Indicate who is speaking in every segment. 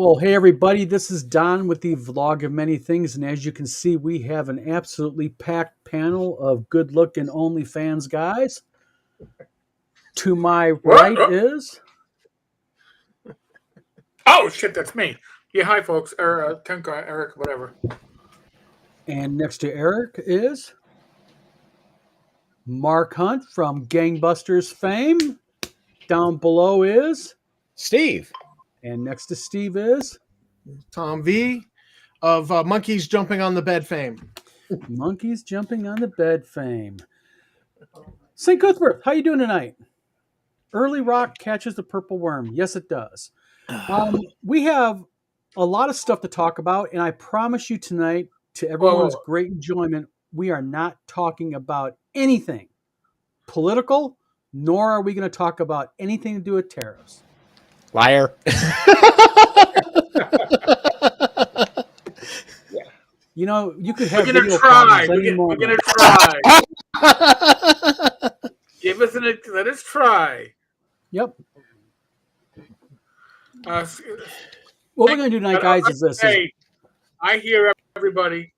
Speaker 1: Well, hey everybody, this is Don with the Vlog of Many Things, and as you can see, we have an absolutely packed panel of good-looking OnlyFans guys. To my right is...
Speaker 2: Oh, shit, that's me. Yeah, hi, folks. Tenka, Eric, whatever.
Speaker 1: And next to Eric is... Mark Hunt from Gangbusters fame. Down below is...
Speaker 3: Steve.
Speaker 1: And next to Steve is...
Speaker 3: Tom V. of Monkeys Jumping on the Bed fame.
Speaker 1: Monkeys Jumping on the Bed fame. St. Cuthbert, how you doing tonight? Early rock catches the purple worm. Yes, it does. We have a lot of stuff to talk about, and I promise you tonight, to everyone's great enjoyment, we are not talking about anything political, nor are we going to talk about anything to do with tariffs.
Speaker 3: Liar.
Speaker 1: You know, you could have.
Speaker 2: We're gonna try. We're gonna try. Give us let us try.
Speaker 1: Yep. What we're going to do tonight, guys, is this.
Speaker 2: Hey, I hear everybody,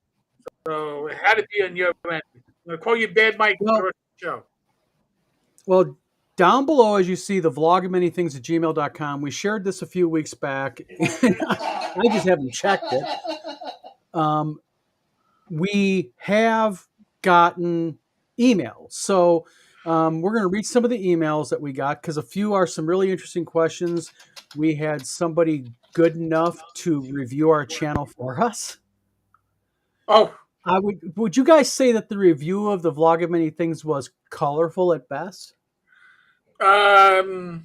Speaker 2: so it had to be on your end. I'm going to call you Bad Mike for the rest of the show.
Speaker 1: Well, down below, as you see, the vlog of many things at gmail.com. We shared this a few weeks back. I just haven't checked it. We have gotten emails. So we're going to read some of the emails that we got because a few are some really interesting questions. We had somebody good enough to review our channel for us.
Speaker 2: Oh.
Speaker 1: Would you guys say that the review of the vlog of many things was colorful at best?
Speaker 2: What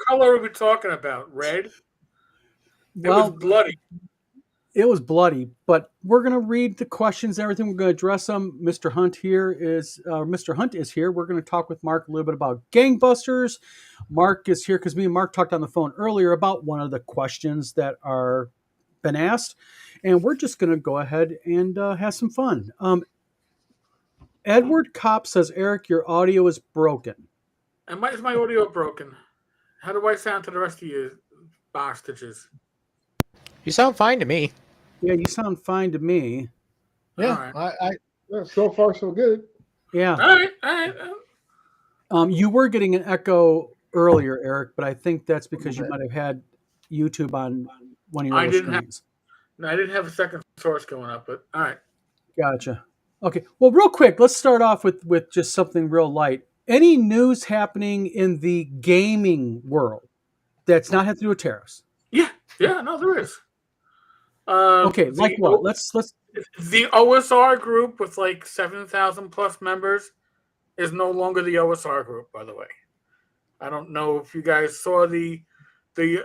Speaker 2: color are we talking about? Red? It was bloody.
Speaker 1: It was bloody, but we're going to read the questions and everything. We're going to address them. Mr. Hunt is here. We're going to talk with Mark a little bit about Gangbusters. Mark is here because me and Mark talked on the phone earlier about one of the questions that are been asked, and we're just going to go ahead and have some fun. Edward Kopp says, Eric, your audio is broken.
Speaker 2: Is my audio broken? How do I sound to the rest of you bastards?
Speaker 3: You sound fine to me.
Speaker 1: Yeah, you sound fine to me.
Speaker 3: Yeah,
Speaker 4: right. So far so good.
Speaker 1: Yeah.
Speaker 2: All right.
Speaker 1: You were getting an echo earlier, Eric, but I think that's because you might have had YouTube on one of your screens.
Speaker 2: I didn't have a second source going up, but all right.
Speaker 1: Gotcha. Okay. Well, real quick, let's start off with just something real light. Any news happening in the gaming world that's not had to do with tariffs?
Speaker 2: Yeah, no, there is.
Speaker 1: Okay, like what? Let's.
Speaker 2: The OSR group with like 7,000 plus members is no longer the OSR group. By the way, I don't know if you guys saw he
Speaker 1: changed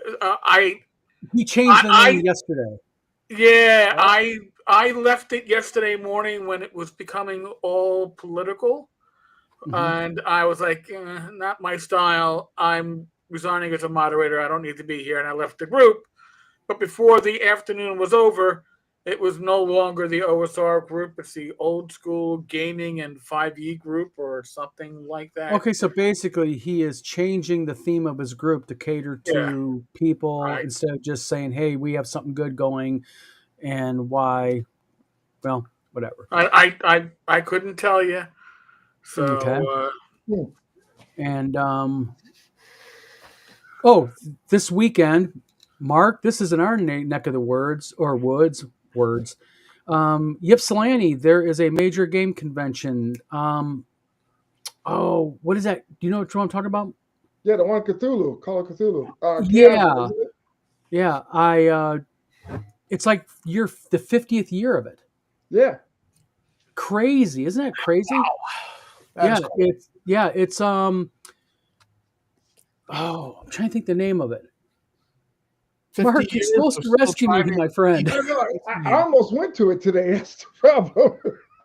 Speaker 1: the name yesterday.
Speaker 2: Yeah, I left it yesterday morning when it was becoming all political, and I was like, not my style. I'm resigning as a moderator. I don't need to be here, and I left the group. But before the afternoon was over, it was no longer the OSR group. It's the old school gaming and 5e group or something like that.
Speaker 1: Okay, so basically he is changing the theme of his group to cater to people instead of just saying, hey, we have something good going and why, well, whatever.
Speaker 2: I couldn't tell you. So,
Speaker 1: okay. And, this weekend... Mark, this is in our neck of the woods. Ypsilanti, there is a major game convention. What is that? Do you know what I'm talking about?
Speaker 4: Yeah, the one Cthulhu, Call of Cthulhu.
Speaker 1: It's like the 50th year of it.
Speaker 4: Yeah.
Speaker 1: Crazy, isn't that crazy?
Speaker 3: Wow.
Speaker 1: It's I'm trying to think the name of it. Mark, you're supposed to rescue me, my friend.
Speaker 4: I almost went to it today. That's the problem.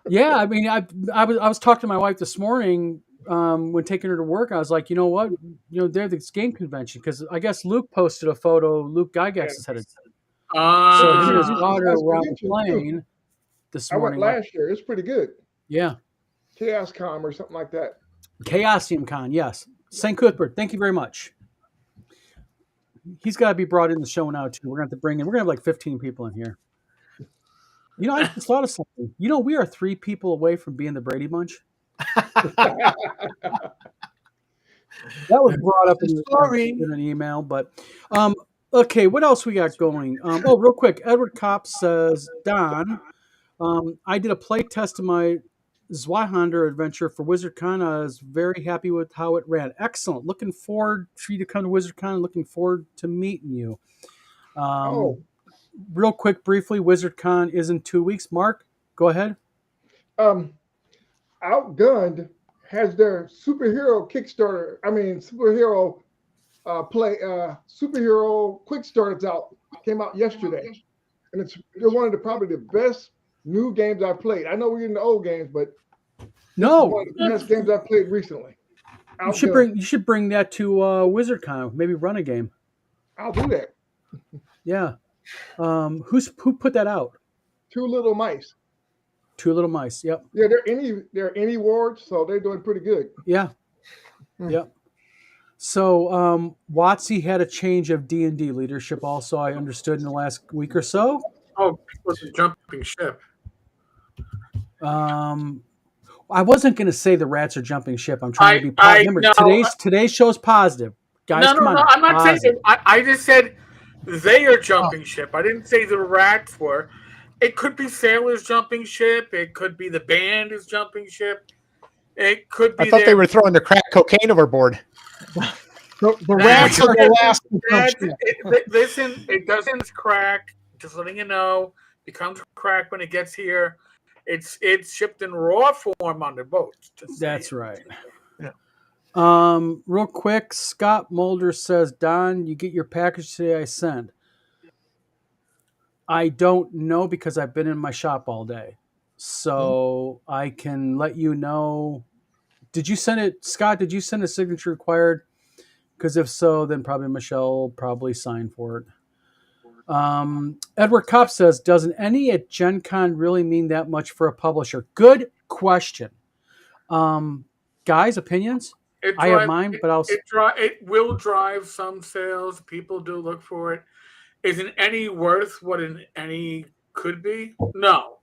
Speaker 1: Yeah, I mean, I was talking to my wife this morning when taking her to work. I was like, you know what? They're this game convention because I guess Luke posted a photo. Luke Gygax is headed. So him and his daughter were on the plane this morning.
Speaker 4: I went last year. It's pretty good.
Speaker 1: Yeah.
Speaker 4: ChaosCon or something like that.
Speaker 1: Chaosium Con, yes. St. Cuthbert, thank you very much. He's got to be brought in the show now too. We're going to have to bring in. We're going to have like 15 people in here. You know, I just thought of something. You know, we are 3 people away from being the Brady Bunch. That was brought up in an email, but okay, what else we got going? Real quick, Edward Kopp says, Don, I did a play test of my Zweihander adventure for WizardCon. I was very happy with how it ran. Excellent. Looking forward for you to come to WizardCon. Looking forward to meeting you. Real quick, briefly, WizardCon is in 2 weeks. Mark, go ahead.
Speaker 4: Outgunned has their superhero Kickstarter. Superhero superhero quick starts out. Came out yesterday, and they're one of probably the best new games I've played. I know we're in the old games, but
Speaker 1: no,
Speaker 4: one of the best games I've played recently.
Speaker 1: You should bring that to WizardCon. Maybe run a game.
Speaker 4: I'll do that.
Speaker 1: Yeah. Who put that out?
Speaker 4: Two Little Mice.
Speaker 1: Two Little Mice. Yep.
Speaker 4: Yeah, they're any wards, so they're doing pretty good.
Speaker 1: Yeah. Yep. So WotC had a change of D&D leadership. Also, I understood in the last week or so.
Speaker 2: Oh, with the jumping ship.
Speaker 1: I wasn't going to say the rats are jumping ship. I'm trying to be positive. Remember, today's show is positive. Guys, come on.
Speaker 2: No, I'm not saying it. I just said they are jumping ship. I didn't say the rats were. It could be sailors jumping ship. It could be the band is jumping ship. It could be.
Speaker 5: I thought they were throwing the crack cocaine overboard.
Speaker 3: The rats are the last.
Speaker 2: Listen, it doesn't crack. Just letting you know, becomes crack when it gets here. It's shipped in raw form on the boat.
Speaker 1: That's right.
Speaker 3: Yeah.
Speaker 1: Real quick, Scott Mulder says, Don, you get your package today I sent. I don't know because I've been in my shop all day. So I can let you know. Did you send it, Scott? Did you send a signature required? Because if so, then probably Michelle will sign for it. Edward Kopp says, doesn't any at Gen Con really mean that much for a publisher? Good question. Guys, opinions? I have mine, but
Speaker 2: it will drive some sales. People do look for it. Isn't any worth what an any could be? No,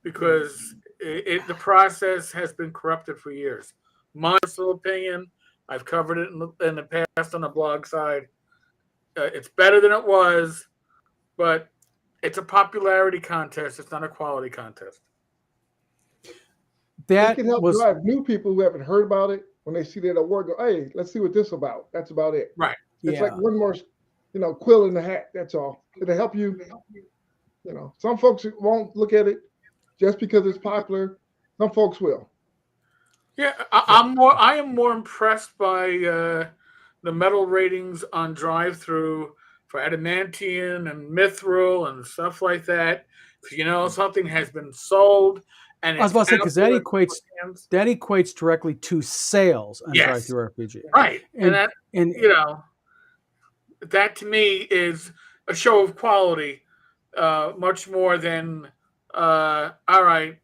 Speaker 2: because the process has been corrupted for years. My personal opinion, I've covered it in the past on the blog side. It's better than it was, but it's a popularity contest. It's not a quality contest.
Speaker 4: It can help drive new people who haven't heard about it when they see that award. Go, hey, let's see what this is about. That's about it.
Speaker 2: Right.
Speaker 4: It's like one more, quill in the hat. That's all. It'll help you. Some folks won't look at it just because it's popular. Some folks will.
Speaker 2: Yeah, I am more impressed by the medal ratings on drive-through for adamantium and mithril and stuff like that. Something has been sold, and
Speaker 1: I was about to say because that equates directly to sales on drive-through RPG,
Speaker 2: right? And that to me is a show of quality, much more than all right.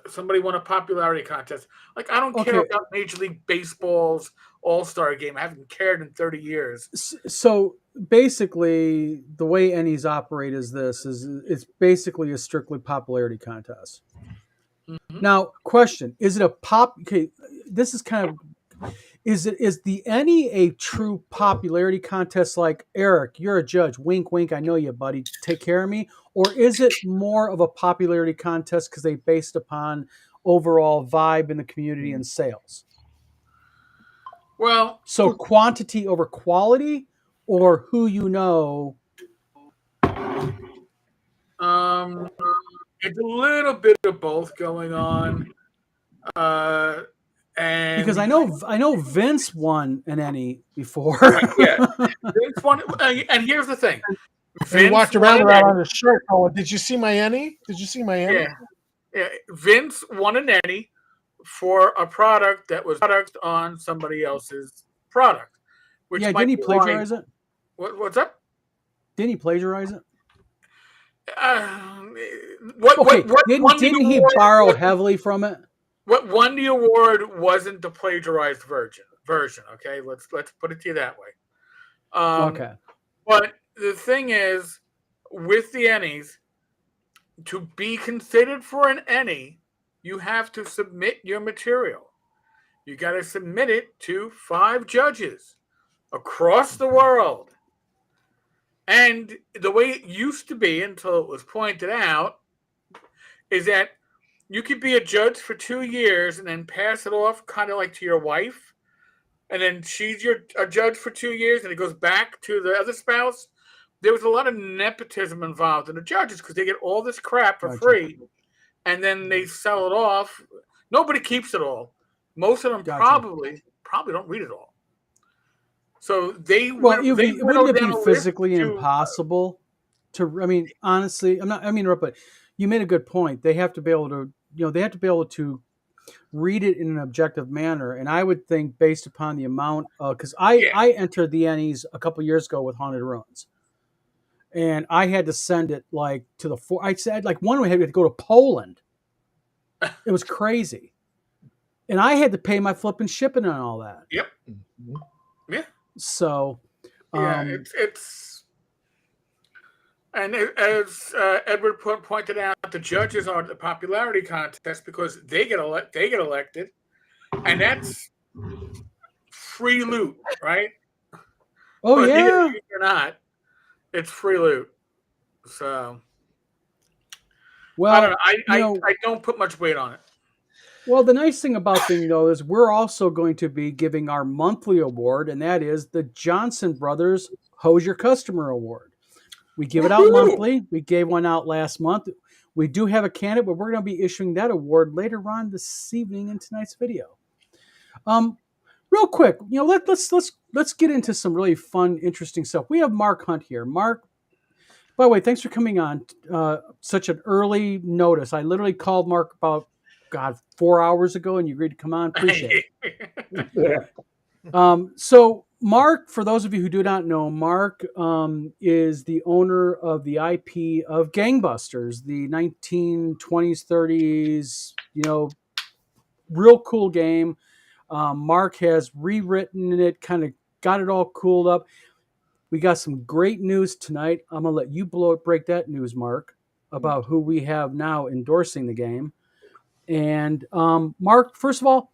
Speaker 2: Somebody won a popularity contest. Like, I don't care about Major League Baseball's All-Star game. I haven't cared in 30 years.
Speaker 1: So basically, the way Ennies operate is it's basically a strictly popularity contest. Mm-hmm. Now, question: is it a Okay, this is kind of is the Ennie a true popularity contest? Like, Eric, you're a judge. Wink, wink. I know you, buddy. Take care of me. Or is it more of a popularity contest because they based upon overall vibe in the community and sales?
Speaker 2: Well,
Speaker 1: so quantity over quality, or who you know?
Speaker 2: It's a little bit of both going on. And
Speaker 1: because I know Vince won an Ennie before.
Speaker 2: Yeah, Vince won. And here's the thing.
Speaker 3: He walked around on his shirt going, did you see my Ennie? Did you see my Ennie?
Speaker 2: Yeah. Vince won an Ennie for a product that was on somebody else's product.
Speaker 1: Which didn't he plagiarize it?
Speaker 2: What's up?
Speaker 1: Didn't he plagiarize it? Didn't he borrow heavily from it?
Speaker 2: What won the award wasn't the plagiarized version. Okay, let's put it to you that way.
Speaker 1: Okay.
Speaker 2: But the thing is, with the Ennies, to be considered for an Ennie, you have to submit your material. You got to submit it to 5 judges across the world. And the way it used to be until it was pointed out is that you could be a judge for 2 years and then pass it off kind of like to your wife. And then she's a judge for 2 years and it goes back to the other spouse. There was a lot of nepotism involved in the judges because they get all this crap for free and then they sell it off. Nobody keeps it all. Most of them probably don't read it all. So
Speaker 1: wouldn't it be physically impossible to? I mean, honestly, I mean, but you made a good point. They have to be able to, they have to be able to read it in an objective manner. And I would think, based upon the amount, because I entered the Ennies a couple years ago with Haunted Ruins, and I had to send it like to the I said like one way I had to go to Poland. It was crazy, and I had to pay my flipping shipping and all that.
Speaker 2: Yep. Yeah.
Speaker 1: So,
Speaker 2: it's and as Edward pointed out, the judges are the popularity contest because they get elected, and that's free loot, right?
Speaker 1: Oh,
Speaker 2: but
Speaker 1: yeah,
Speaker 2: you're not. It's free loot. So,
Speaker 1: well,
Speaker 2: I don't know. I don't put much weight on it.
Speaker 1: Well, the nice thing about thing though is we're also going to be giving our monthly award, and that is the Johnson Brothers Hose Your Customer Award. We give it out monthly. We gave one out last month. We do have a candidate, but we're going to be issuing that award later on this evening in tonight's video. Real quick, let's get into some really fun, interesting stuff. We have Mark Hunt here. Mark, by the way, thanks for coming on. Such an early notice. I literally called Mark about 4 hours ago, and you agreed to come on. Appreciate it. So Mark, for those of you who do not know, Mark is the owner of the IP of Gangbusters, the 1920s, 30s, real cool game. Mark has rewritten it, kind of got it all cooled up. We got some great news tonight. I'm going to let you break that news, Mark, about who we have now endorsing the game. And Mark, first of all,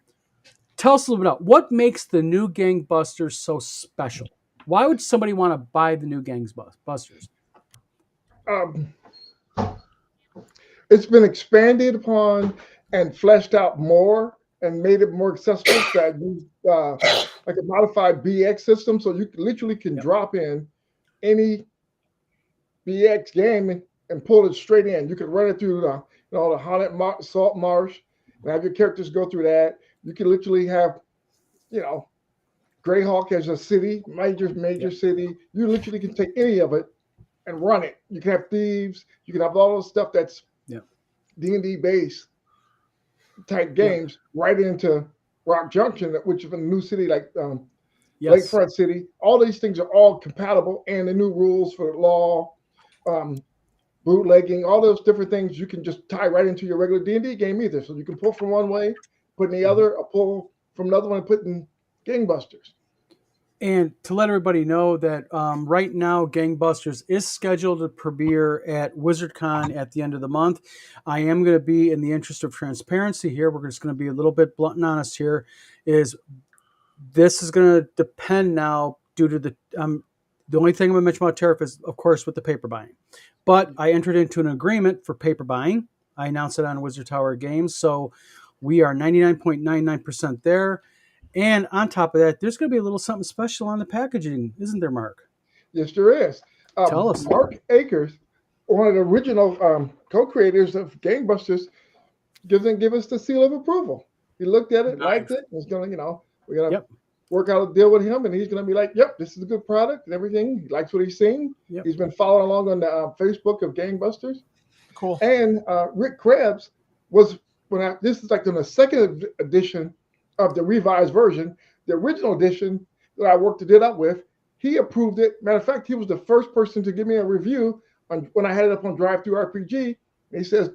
Speaker 1: tell us a little bit about what makes the new Gangbusters so special. Why would somebody want to buy the new Gangbusters?
Speaker 4: It's been expanded upon and fleshed out more and made it more accessible. That used like a modified BX system, so you literally can drop in any BX game and pull it straight in. You can run it through the haunted salt marsh and have your characters go through that. You can literally have, Greyhawk as a city, major city. You literally can take any of it and run it. You can have thieves. You can have all those stuff that's D&D based type games right into Rock Junction, which is a new city like Lakefront City. All these things are all compatible, and the new rules for law, bootlegging, all those different things you can just tie right into your regular D&D game either. So you can pull from one way, put in the other, or pull from another one and put in Gangbusters.
Speaker 1: And to let everybody know that right now, Gangbusters is scheduled to premiere at WizardCon at the end of the month. I am going to be, in the interest of transparency here, we're just going to be a little bit blunt and honest here, is this is going to depend now due to the only thing I'm going to mention about tariff is, of course, with the paper buying. But I entered into an agreement for paper buying. I announced it on Wizard Tower Games. So we are 99.99% there. And on top of that, there's going to be a little something special on the packaging, isn't there, Mark?
Speaker 4: Yes, there is.
Speaker 1: Tell us.
Speaker 4: Mark Akers, one of the original co-creators of Gangbusters, give us the seal of approval. He looked at it, liked it. He's going to, we're going to work out a deal with him, and he's going to be like, yep, this is a good product and everything. He likes what he's seen. Yep. He's been following along on the Facebook of Gangbusters.
Speaker 3: Cool.
Speaker 4: And Rick Krebs was, this is like in the second edition of the revised version. The original edition that I did up with, he approved it. Matter of fact, he was the first person to give me a review when I had it up on Drive Through RPG. And he says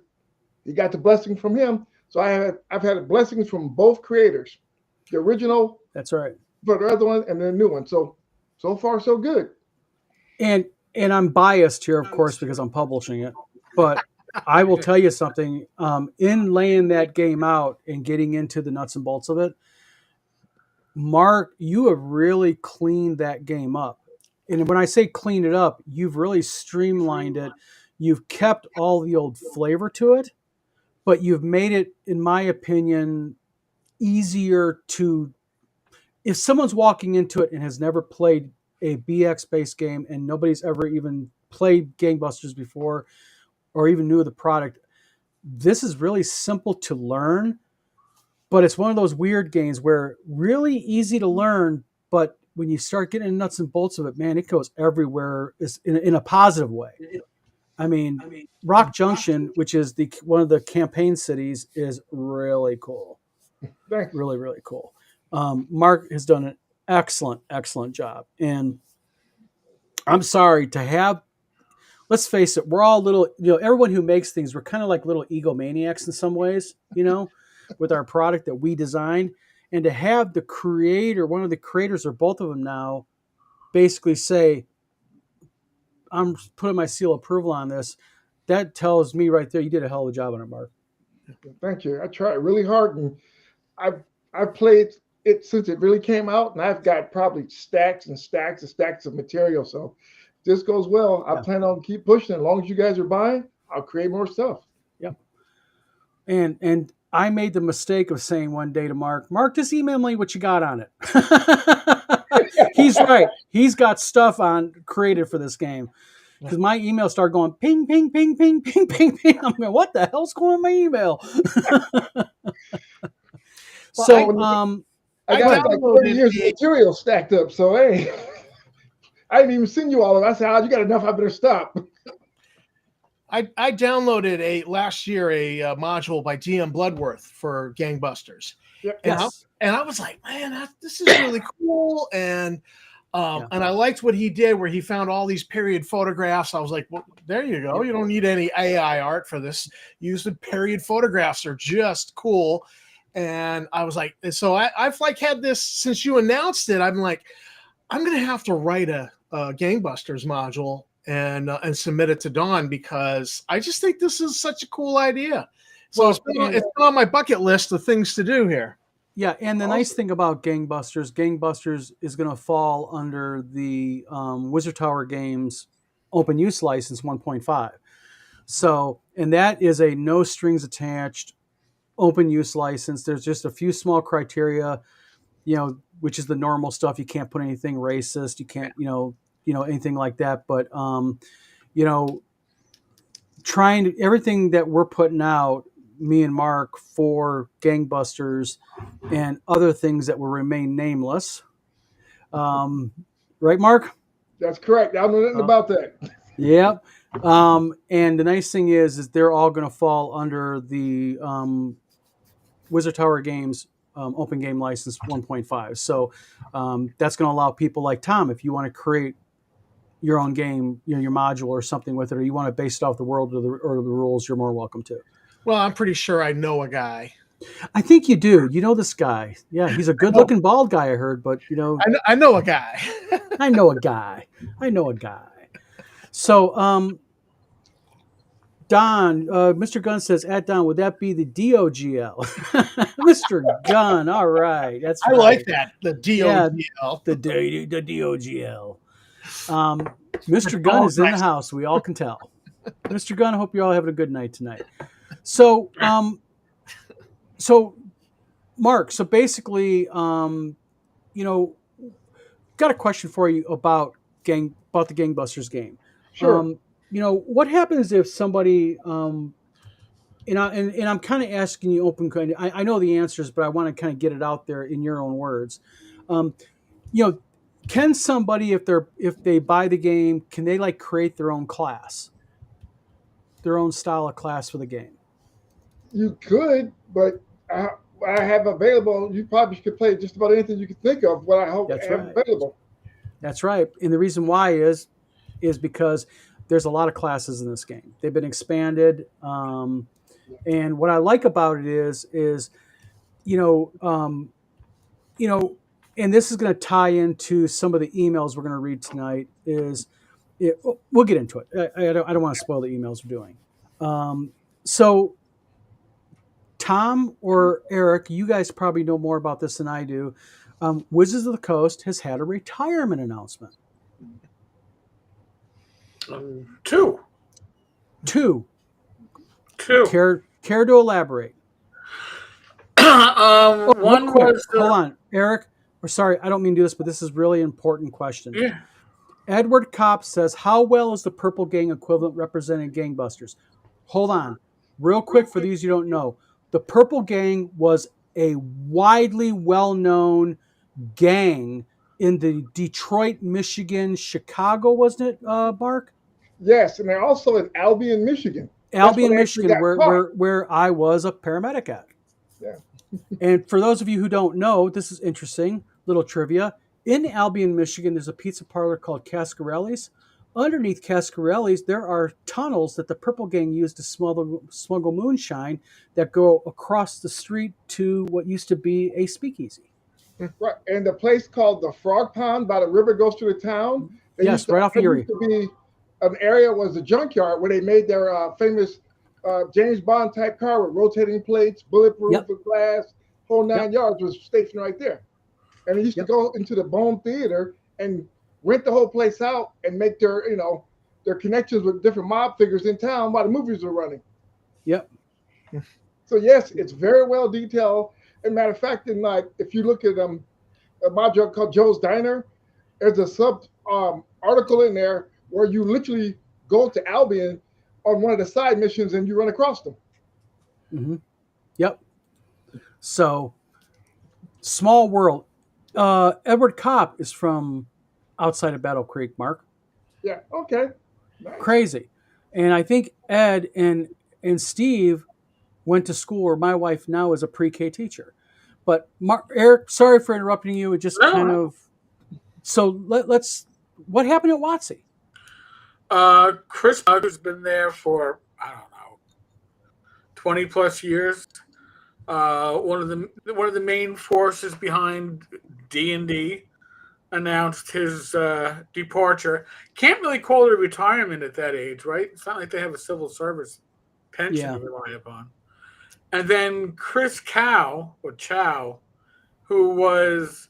Speaker 4: he got the blessing from him. So I've had blessings from both creators, the original.
Speaker 1: That's right.
Speaker 4: But the other one and the new one. So far so good.
Speaker 1: And I'm biased here, of course, because I'm publishing it. But I will tell you something. In laying that game out and getting into the nuts and bolts of it, Mark, you have really cleaned that game up. And when I say clean it up, you've really streamlined it. You've kept all the old flavor to it, but you've made it, in my opinion, easier to. If someone's walking into it and has never played a BX based game and nobody's ever even played Gangbusters before or even knew of the product, this is really simple to learn, but it's one of those weird games where really easy to learn, but when you start getting nuts and bolts of it, man, it goes everywhere in a positive way. I mean, Rock Junction, which is one of the campaign cities, is really cool.
Speaker 4: Thanks.
Speaker 1: Really, really cool. Mark has done an excellent job. And I'm sorry to have, let's face it, we're all little, everyone who makes things, we're kind of like little egomaniacs in some ways, with our product that we designed. And to have the creator, one of the creators or both of them now, basically say, I'm putting my seal of approval on this, that tells me right there, you did a hell of a job on it, Mark.
Speaker 4: Thank you. I tried really hard, and I've played it since it really came out, and I've got probably stacks and stacks and stacks of material. So if this goes well, I plan on keep pushing. As long as you guys are buying, I'll create more stuff.
Speaker 1: Yep. And I made the mistake of saying one day to Mark, just email me what you got on it. He's right. He's got stuff created for this game. Because my email started going ping, ping, ping, ping, ping, ping, ping. I'm going, what the hell's going on my email?
Speaker 4: I got like 30 years of material stacked up. So, hey, I didn't even send you all of it. I said, you got enough. I better stop.
Speaker 3: I downloaded last year a module by GM Bloodworth for Gangbusters.
Speaker 4: Yep.
Speaker 3: And I was like, man, this is really cool. And I liked what he did where he found all these period photographs. I was like, well, there you go. You don't need any AI art for this. Use the period photographs are just cool. And I was like, so I've like had this since you announced it. I'm like, I'm going to have to write a Gangbusters module and submit it to Dawn because I just think this is such a cool idea. So it's been on my bucket list of things to do here.
Speaker 1: Yeah, and the nice thing about Gangbusters is going to fall under the Wizard Tower Games open use license 1.5. So, and that is a no strings attached open use license. There's just a few small criteria, which is the normal stuff. You can't put anything racist. You can't, anything like that. But, everything that we're putting out, me and Mark, for Gangbusters and other things that will remain nameless. Right, Mark?
Speaker 4: That's correct. I don't know nothing about that.
Speaker 1: Yep. And the nice thing is they're all going to fall under the Wizard Tower Games open game license 1.5. So that's going to allow people like Tom, if you want to create your own game, your module or something with it, or you want to base it off the world or the rules, you're more welcome to.
Speaker 3: Well, I'm pretty sure I know a guy.
Speaker 1: I think you do. You know this guy. Yeah, he's a good-looking bald guy, I heard, but
Speaker 3: I know a guy.
Speaker 1: I know a guy. So, Don, Mr. Gunn says, at Don, would that be the DOGL? Mr. Gunn, all right. That's right.
Speaker 3: I like that. The DOGL.
Speaker 1: Yeah, the DOGL. Mr. Gunn is in the house. We all can tell. Mr. Gunn, I hope you're all having a good night tonight. So, Mark, so basically, got a question for you about the Gangbusters game.
Speaker 4: Sure.
Speaker 1: What happens if somebody, and I'm kind of asking you open kind. I know the answers, but I want to kind of get it out there in your own words. Can somebody, if they buy the game, can they like create their own class, their own style of class for the game?
Speaker 4: You could, but I have available. You probably could play just about anything you could think of. What I hope have available.
Speaker 1: That's right, and the reason why is because there's a lot of classes in this game. They've been expanded, and what I like about it is and this is going to tie into some of the emails we're going to read tonight. Is we'll get into it. I don't want to spoil the emails we're doing. So Tom or Eric, you guys probably know more about this than I do. Wizards of the Coast has had a retirement announcement.
Speaker 2: Two.
Speaker 1: Care to elaborate?
Speaker 2: One
Speaker 1: Real quick,
Speaker 2: was
Speaker 1: hold on, Eric. Or sorry, I don't mean to do this, but this is really important question.
Speaker 2: Yeah.
Speaker 1: Edward Kopp says, "How well is the Purple Gang equivalent representing gangbusters?" Hold on, real quick for these you don't know. The Purple Gang was a widely well-known gang in the Detroit, Michigan, Chicago, wasn't it, Mark?
Speaker 4: Yes, and they're also in Albion, Michigan.
Speaker 1: Albion,
Speaker 4: That's where they
Speaker 1: Michigan,
Speaker 4: actually got caught.
Speaker 1: where I was a paramedic at.
Speaker 4: Yeah.
Speaker 1: And for those of you who don't know, this is interesting, little trivia. In Albion, Michigan, there's a pizza parlor called Cascarelli's. Underneath Cascarelli's, there are tunnels that the Purple Gang used to smuggle moonshine that go across the street to what used to be a speakeasy.
Speaker 4: Right, and the place called the Frog Pond by the river goes through the town.
Speaker 1: Yes, right off
Speaker 4: There
Speaker 1: Erie.
Speaker 4: used to be an area was a junkyard where they made their famous James Bond type car with rotating plates, bulletproof glass, whole 9 yards was stationed right there. And they used to go into the Bone Theater and rent the whole place out and make their their connections with different mob figures in town while the movies were running.
Speaker 1: Yep.
Speaker 4: So yes, it's very well detailed. As a matter of fact, in if you look at a module called Joe's Diner, there's a sub article in there where you literally go to Albion on one of the side missions and you run across them.
Speaker 1: Mm-hmm. Yep. So, small world. Edward Kopp is from outside of Battle Creek, Mark.
Speaker 4: Yeah. Okay. Nice.
Speaker 1: Crazy. And I think Ed and Steve went to school where my wife now is a pre-K teacher. But Eric, sorry for interrupting you. It just kind of. So let's. What happened at WotC?
Speaker 2: Chris has been there for, I don't know, 20 plus years. One of the main forces behind D&D announced his departure. Can't really call it a retirement at that age, right? It's not like they have a civil service pension to rely upon. And then Chris Chow, who was,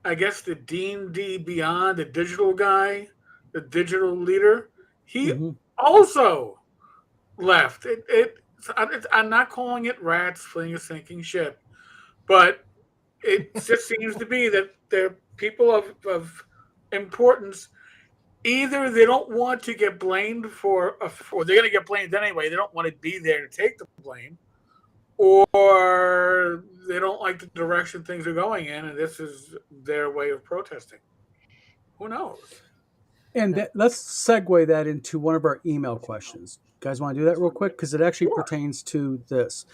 Speaker 2: I guess, the D&D Beyond, the digital guy, the digital leader, he also left. I'm not calling it rats fleeing a sinking ship, but it just seems to be that they're people of importance. Either they don't want to get blamed or they're going to get blamed anyway. They don't want to be there to take the blame, or they don't like the direction things are going in, and this is their way of protesting. Who knows?
Speaker 1: And let's segue that into one of our email questions. You guys want to do that real quick? Because it actually pertains to this.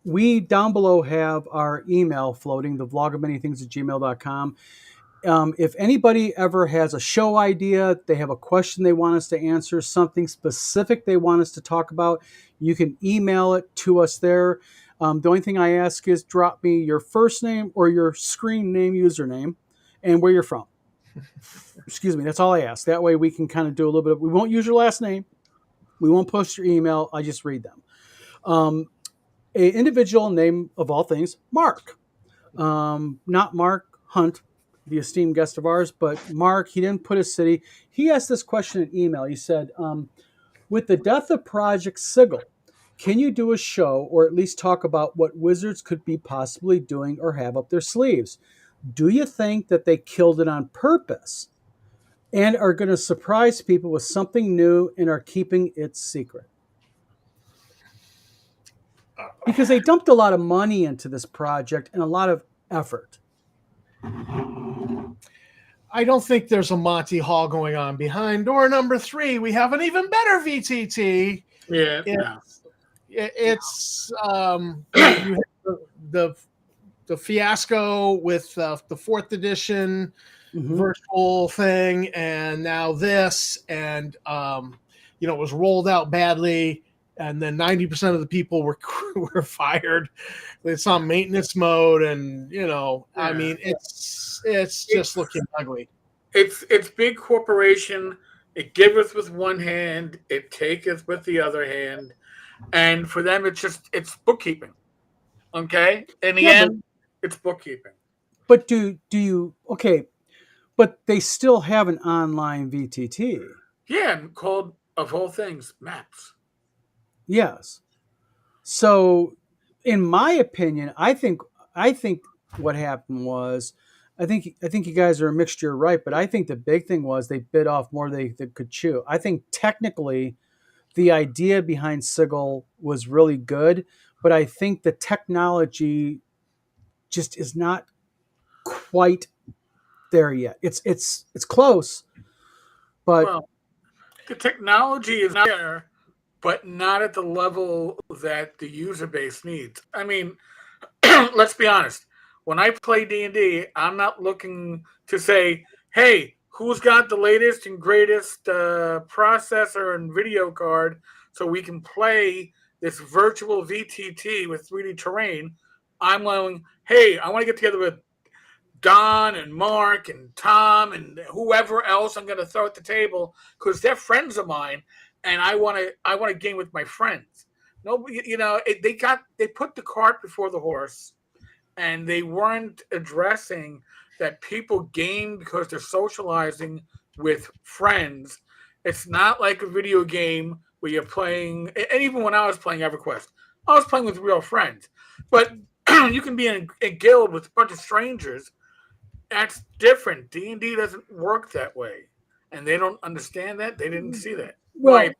Speaker 1: We down below have our email floating, the vlog of many things at gmail.com. If anybody ever has a show idea, they have a question they want us to answer, something specific they want us to talk about, you can email it to us there. The only thing I ask is drop me your first name or your screen name username and where you're from. Excuse me, that's all I ask. That way we can kind of do a little bit we won't use your last name. We won't post your email. I just read them. An individual name of all things, Mark. Not Mark Hunt, the esteemed guest of ours, but Mark, he didn't put a city. He asked this question in email. He said, with the death of Project Sigil, can you do a show or at least talk about what Wizards could be possibly doing or have up their sleeves? Do you think that they killed it on purpose and are going to surprise people with something new and are keeping it secret? Because they dumped a lot of money into this project and a lot of effort.
Speaker 3: I don't think there's a Monty Hall going on. Behind door number 3, we have an even better VTT.
Speaker 2: Yeah.
Speaker 3: It's you have the fiasco with the 4th edition virtual thing, and now this, and it was rolled out badly, and then 90% of the people were fired. It's on maintenance mode, and I mean, it's just looking ugly.
Speaker 2: It's big corporation It giveth with one hand, it taketh with the other hand, and for them, it's bookkeeping. Okay, in the
Speaker 1: Yeah,
Speaker 2: end, it's bookkeeping.
Speaker 1: but do you okay? But they still have an online VTT.
Speaker 2: Yeah, and called of all things maps.
Speaker 1: Yes. So, in my opinion, I think what happened was, I think you guys are a mixture, right? But I think the big thing was they bit off more they could chew. I think technically the idea behind Sigil was really good, but I think the technology just is not quite there yet. It's close, but
Speaker 2: Well, the technology is there, but not at the level that the user base needs. I mean, let's be honest. When I play D&D, I'm not looking to say, "Hey, who's got the latest and greatest processor and video card so we can play this virtual VTT with 3D terrain?" I'm going, "Hey, I want to get together with Don and Mark and Tom and whoever else I'm going to throw at the table because they're friends of mine, and I want to game with my friends." Nobody, they put the cart before the horse, and they weren't addressing that people game because they're socializing with friends. It's not like a video game where you're playing. And even when I was playing EverQuest, I was playing with real friends, but you can be in a guild with a bunch of strangers. That's different. D&D doesn't work that way, and they don't understand that. They didn't see that.
Speaker 1: well,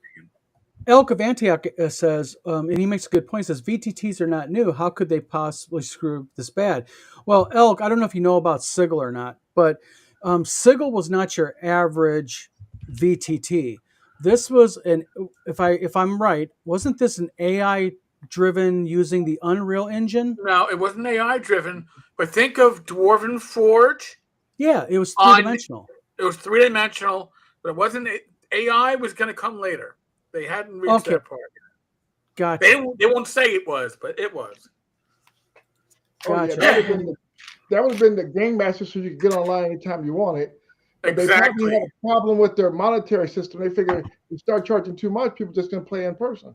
Speaker 1: Elk of Antioch says, and he makes a good point. Says VTTs are not new. How could they possibly screw this bad? Well, Elk, I don't know if you know about Sigil or not, but Sigil was not your average VTT. This was if I'm right, wasn't this an AI driven using the Unreal Engine?
Speaker 2: No, it wasn't AI driven, but think of Dwarven Forge.
Speaker 1: Yeah, it was three dimensional.
Speaker 2: It was 3 dimensional, but it wasn't. AI was going to come later. They hadn't reached
Speaker 1: Okay,
Speaker 2: that part.
Speaker 1: gotcha,
Speaker 2: They won't say it was, but it was.
Speaker 4: Oh yeah,
Speaker 1: gotcha.
Speaker 4: that would have been the game master, so you could get online anytime you wanted. But they probably
Speaker 2: Exactly.
Speaker 4: had a problem with their monetary system. They figured if you start charging too much, people just going to play in person.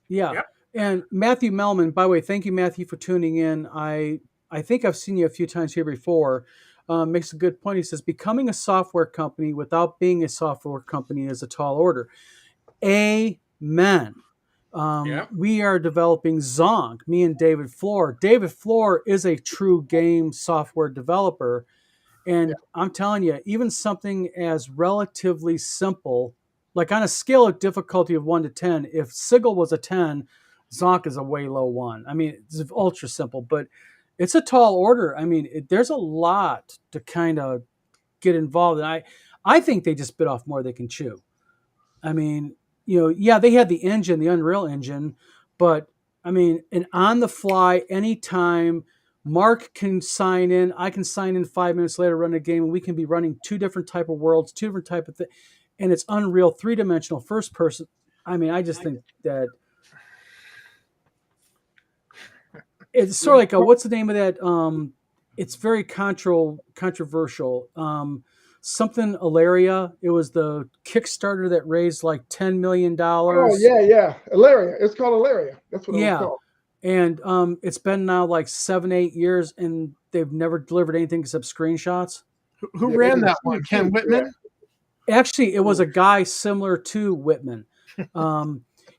Speaker 1: Yeah.
Speaker 2: Yep.
Speaker 1: And Matthew Melman, by the way, thank you, Matthew, for tuning in. I think I've seen you a few times here before. Makes a good point. He says, becoming a software company without being a software company is a tall order. Amen.
Speaker 2: Yep.
Speaker 1: We are developing Zonk, me and David Floor. David Floor is a true game software developer. And I'm telling you, even something as relatively simple, like on a scale of difficulty of 1 to 10, if Sigil was a 10, Zonk is a way low 1. I mean, it's ultra simple, but it's a tall order. I mean, there's a lot to kind of get involved in. I think they just bit off more they can chew. I mean, yeah, they had the engine, the Unreal Engine, but I mean, an on the fly, anytime Mark can sign in, I can sign in 5 minutes later, run a game, and we can be running two different type of worlds, two different type of thing, and it's Unreal, 3 dimensional, first person. I mean, I just think that it's sort of like what's the name of that? It's very controversial. Something Ilaria. It was the Kickstarter that raised like $10 million.
Speaker 4: Oh yeah. Ilaria. It's called Ilaria. That's what it was
Speaker 1: Yeah,
Speaker 4: called.
Speaker 1: and it's been now like 7, 8 years, and they've never delivered anything except screenshots.
Speaker 3: Who
Speaker 4: Yeah,
Speaker 3: ran
Speaker 4: they
Speaker 3: that
Speaker 4: were
Speaker 3: one? Ken Whitman?
Speaker 1: Actually, it was a guy similar to Whitman.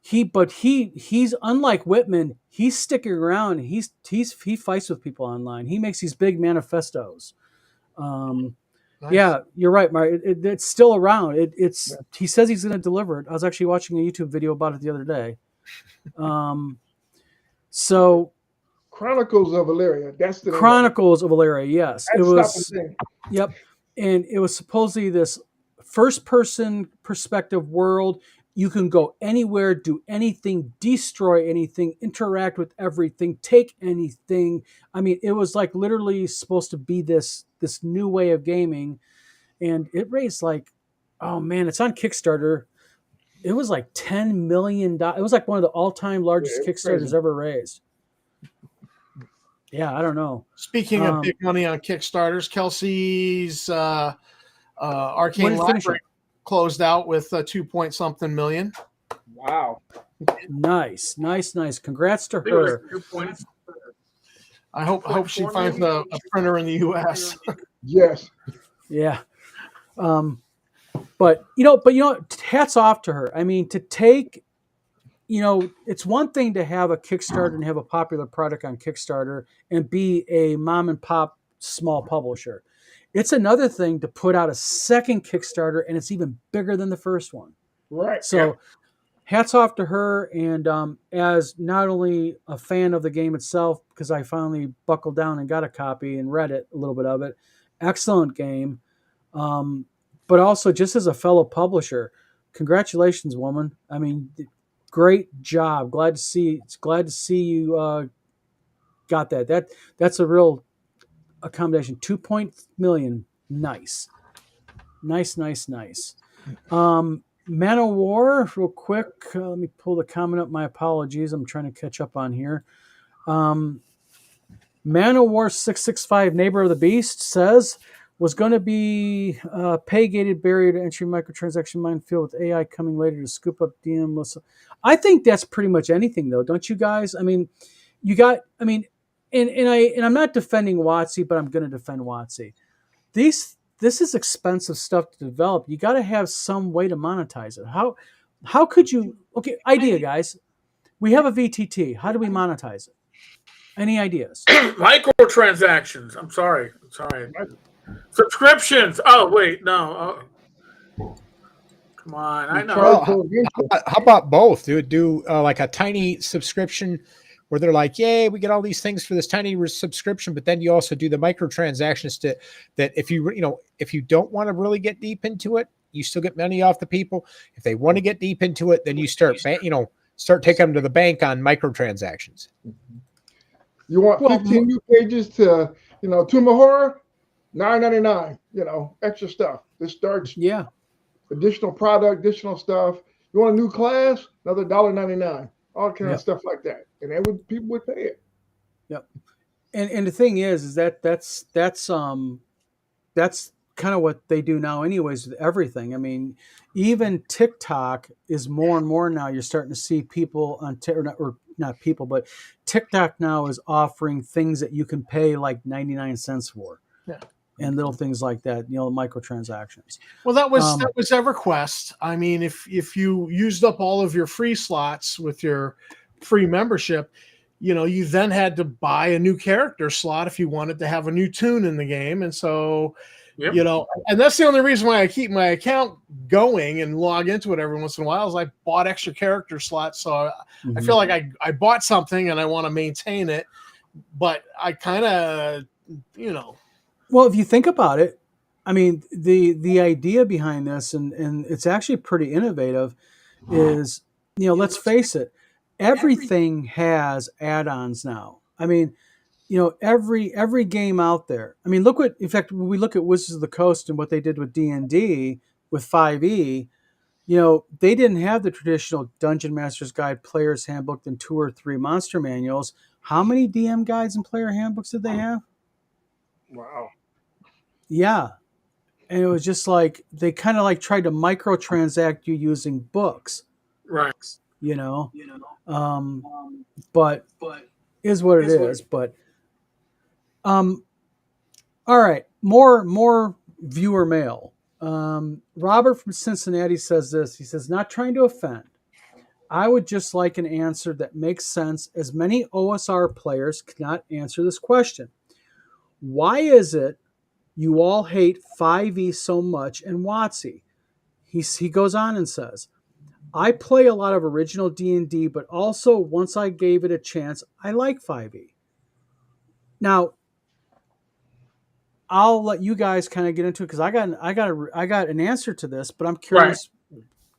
Speaker 1: He's unlike Whitman. He's sticking around. He fights with people online. He makes these big manifestos.
Speaker 3: Nice.
Speaker 1: Yeah, you're right, Mark. It's still around. He says he's going to deliver it. I was actually watching a YouTube video about it the other day. So
Speaker 4: Chronicles of Ilaria. That's the name of it.
Speaker 1: Chronicles of Ilaria. Yes, it
Speaker 4: That's
Speaker 1: was.
Speaker 4: the thing.
Speaker 1: Yep, and it was supposedly this first-person perspective world. You can go anywhere, do anything, destroy anything, interact with everything, take anything. I mean, it was like literally supposed to be this new way of gaming, and it raised like, oh man, it's on Kickstarter. It was like $10 million. It was like one of the all-time largest
Speaker 4: Yeah, it was
Speaker 1: Kickstarters
Speaker 4: crazy.
Speaker 1: ever raised. Yeah, I don't know.
Speaker 3: Speaking of big money on Kickstarters, Kelsey's
Speaker 1: When
Speaker 3: Arcane
Speaker 1: did it finish
Speaker 3: Library.
Speaker 1: it?
Speaker 3: closed out with 2-point-something million.
Speaker 4: Wow.
Speaker 1: Nice. Congrats to
Speaker 2: I think it was
Speaker 1: her.
Speaker 2: 2 points.
Speaker 3: I hope she
Speaker 2: 2.4
Speaker 3: finds
Speaker 2: million?
Speaker 3: a printer in the U.S.
Speaker 4: Yes.
Speaker 1: Yeah. But hats off to her. I mean, to take, it's one thing to have a Kickstarter and have a popular product on Kickstarter and be a mom and pop small publisher. It's another thing to put out a second Kickstarter and it's even bigger than the first one.
Speaker 4: Right.
Speaker 1: So hats off to her. And as not only a fan of the game itself, because I finally buckled down and got a copy and read it, a little bit of it, excellent game. But also just as a fellow publisher, congratulations, woman. I mean, great job. Glad to see you got that. That's a real accommodation. 2 million. Nice. Man of War, real quick. Let me pull the comment up. My apologies. I'm trying to catch up on here. Man of War 665, Neighbor of the Beast, says was going to be pay-gated barrier to entry microtransaction minefield with AI coming later to scoop up DM lists. I think that's pretty much anything, though, don't you guys? I mean, and I'm not defending WotC, but I'm going to defend WotC. This is expensive stuff to develop. You got to have some way to monetize it. How could you? Okay, idea, guys. We have a VTT. How do we monetize it? Any ideas?
Speaker 2: Microtransactions. I'm sorry. Subscriptions. Oh, wait. No. Come on. I know.
Speaker 5: Well, how about both? Do like a tiny subscription where they're like, yay, we get all these things for this tiny subscription, but then you also do the microtransactions that if you don't want to really get deep into it, you still get money off the people. If they want to get deep into it, then you start taking them to the bank on microtransactions.
Speaker 4: You want 15 new pages to, Tomb of Horror, $9.99. Extra stuff. This starts.
Speaker 1: Yeah.
Speaker 4: Additional product, additional stuff. You want a new class? Another $1.99. All kind of stuff like that, and people would pay it.
Speaker 1: Yep. And the thing is that's kind of what they do now, anyways, with everything. I mean, even TikTok is more and more now. You're starting to see people on not people, but TikTok now is offering things that you can pay like 99 cents for.
Speaker 3: Yeah.
Speaker 1: And little things like that, microtransactions.
Speaker 3: Well, that was EverQuest. I mean, if you used up all of your free slots with your free membership, you then had to buy a new character slot if you wanted to have a new tune in the game. And so,
Speaker 2: Yep.
Speaker 3: And that's the only reason why I keep my account going and log into it every once in a while is I bought extra character slots. So I feel like I bought something and I want to maintain it, but I kind of,
Speaker 1: Well, if you think about it, I mean, the idea behind this, and it's actually pretty innovative, is, let's face it, everything has add-ons now. I mean, every game out there. I mean, when we look at Wizards of the Coast and what they did with D&D, with 5e, they didn't have the traditional Dungeon Master's Guide, Player's Handbook, and 2 or 3 monster manuals. How many DM guides and player handbooks did they have?
Speaker 4: Wow.
Speaker 1: Yeah. And it was just like they kind of like tried to microtransact you using books.
Speaker 2: Right.
Speaker 1: But is what it is. But all right. More viewer mail. Robert from Cincinnati says this. He says, not trying to offend. I would just like an answer that makes sense, as many OSR players cannot answer this question. Why is it you all hate 5e so much and WotC? He goes on and says, I play a lot of original D&D, but also once I gave it a chance, I like 5e. Now, I'll let you guys kind of get into it because I got an answer to this, but I'm curious,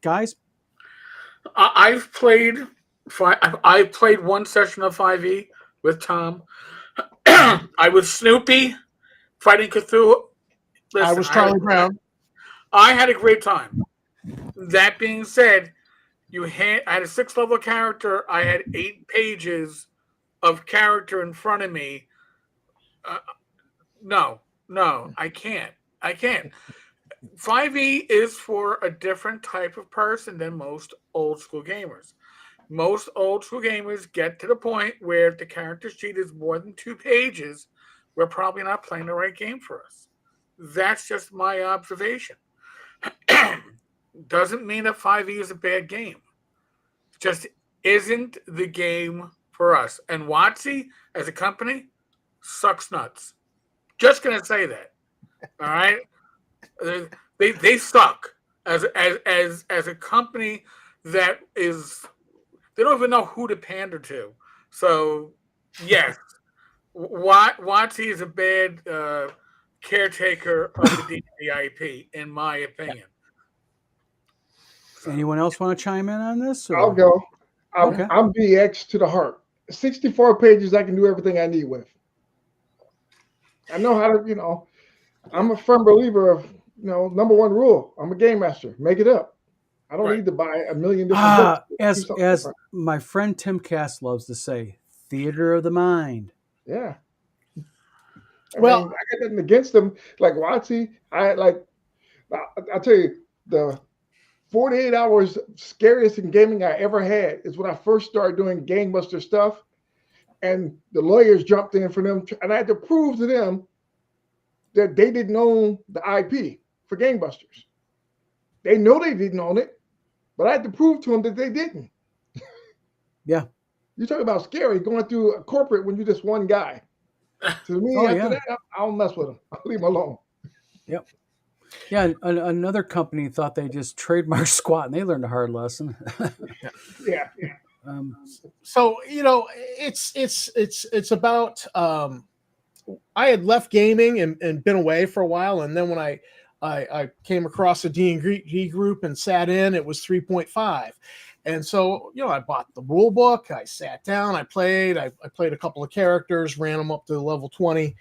Speaker 1: guys.
Speaker 2: I've played one session of 5e with Tom. I was Snoopy fighting Cthulhu. Listen,
Speaker 3: I was Charlie Brown.
Speaker 2: I had a great time. That being said, I had a 6th level character. I had 8 pages of character in front of me. No, I can't. 5e is for a different type of person than most old school gamers. Most old school gamers get to the point where if the character sheet is more than 2 pages, we're probably not playing the right game for us. That's just my observation. Doesn't mean that 5e is a bad game. Just isn't the game for us. And WotC as a company sucks nuts. Just gonna say that. All right, they suck as a company that is. They don't even know who to pander to. So yes, WotC is a bad caretaker of the D&D IP, in my opinion.
Speaker 1: Anyone else want to chime in on this? Or?
Speaker 4: I'll go.
Speaker 1: Okay.
Speaker 4: I'm BX to the heart. 64 pages, I can do everything I need with. I know how to, I'm a firm believer of, number one rule. I'm a game master. Make it up. I don't need to buy a million different books.
Speaker 1: As my friend Tim Cass loves to say, theater of the mind.
Speaker 4: Yeah. I got nothing against them. Like WotC, I'll tell you, the 48 hours scariest in gaming I ever had is when I first started doing gangbuster stuff, and the lawyers jumped in for them, and I had to prove to them that they didn't own the IP for gangbusters. They know they didn't own it, but I had to prove to them that they didn't.
Speaker 1: Yeah.
Speaker 4: You talk about scary going through a corporate when you're just one guy. To me, after that, I don't mess with them. I'll leave them alone.
Speaker 1: Yep. Yeah, another company thought they just trademarked squat, and they learned a hard lesson.
Speaker 4: Yeah.
Speaker 3: So it's about. I had left gaming and been away for a while, and then when I came across a D&D group and sat in, it was 3.5. And so, I bought the rule book, I sat down, I played a couple of characters, ran them up to level 20.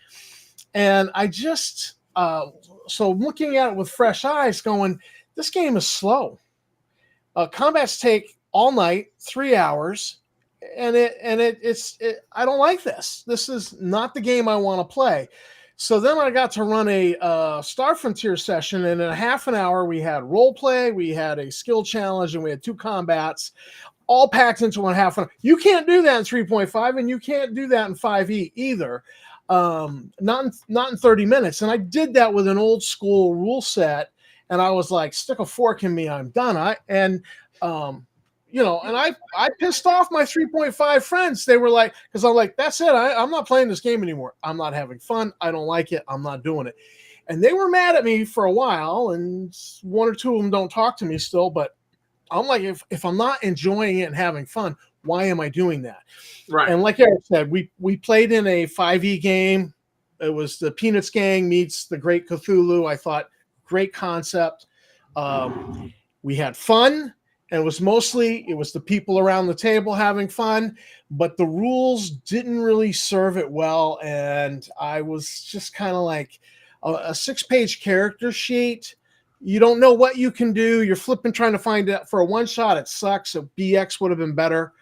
Speaker 3: And I just, so looking at it with fresh eyes going, this game is slow. Combats take all night, 3 hours. And I don't like this. This is not the game I want to play. So then I got to run a Star Frontier session, and in a half an hour, we had role play, we had a skill challenge, and we had 2 combats, all packed into 1.5 hour. You can't do that in 3.5, and you can't do that in 5e either. Not in 30 minutes. And I did that with an old school rule set, and I was like, stick a fork in me, I'm done. And I pissed off my 3.5 friends. They were like, because I'm like, that's it. I'm not playing this game anymore. I'm not having fun. I don't like it. I'm not doing it. And they were mad at me for a while, and 1 or 2 of them don't talk to me still. But I'm like, if I'm not enjoying it and having fun, why am I doing that?
Speaker 2: Right.
Speaker 3: And like Eric said, we played in a 5e game. It was the Peanuts Gang meets the Great Cthulhu. I thought, great concept. We had fun. And it was the people around the table having fun, but the rules didn't really serve it well. And I was just kind of like a 6-page character sheet. You don't know what you can do. You're flipping, trying to find it for a one shot. It sucks. So BX would have been better,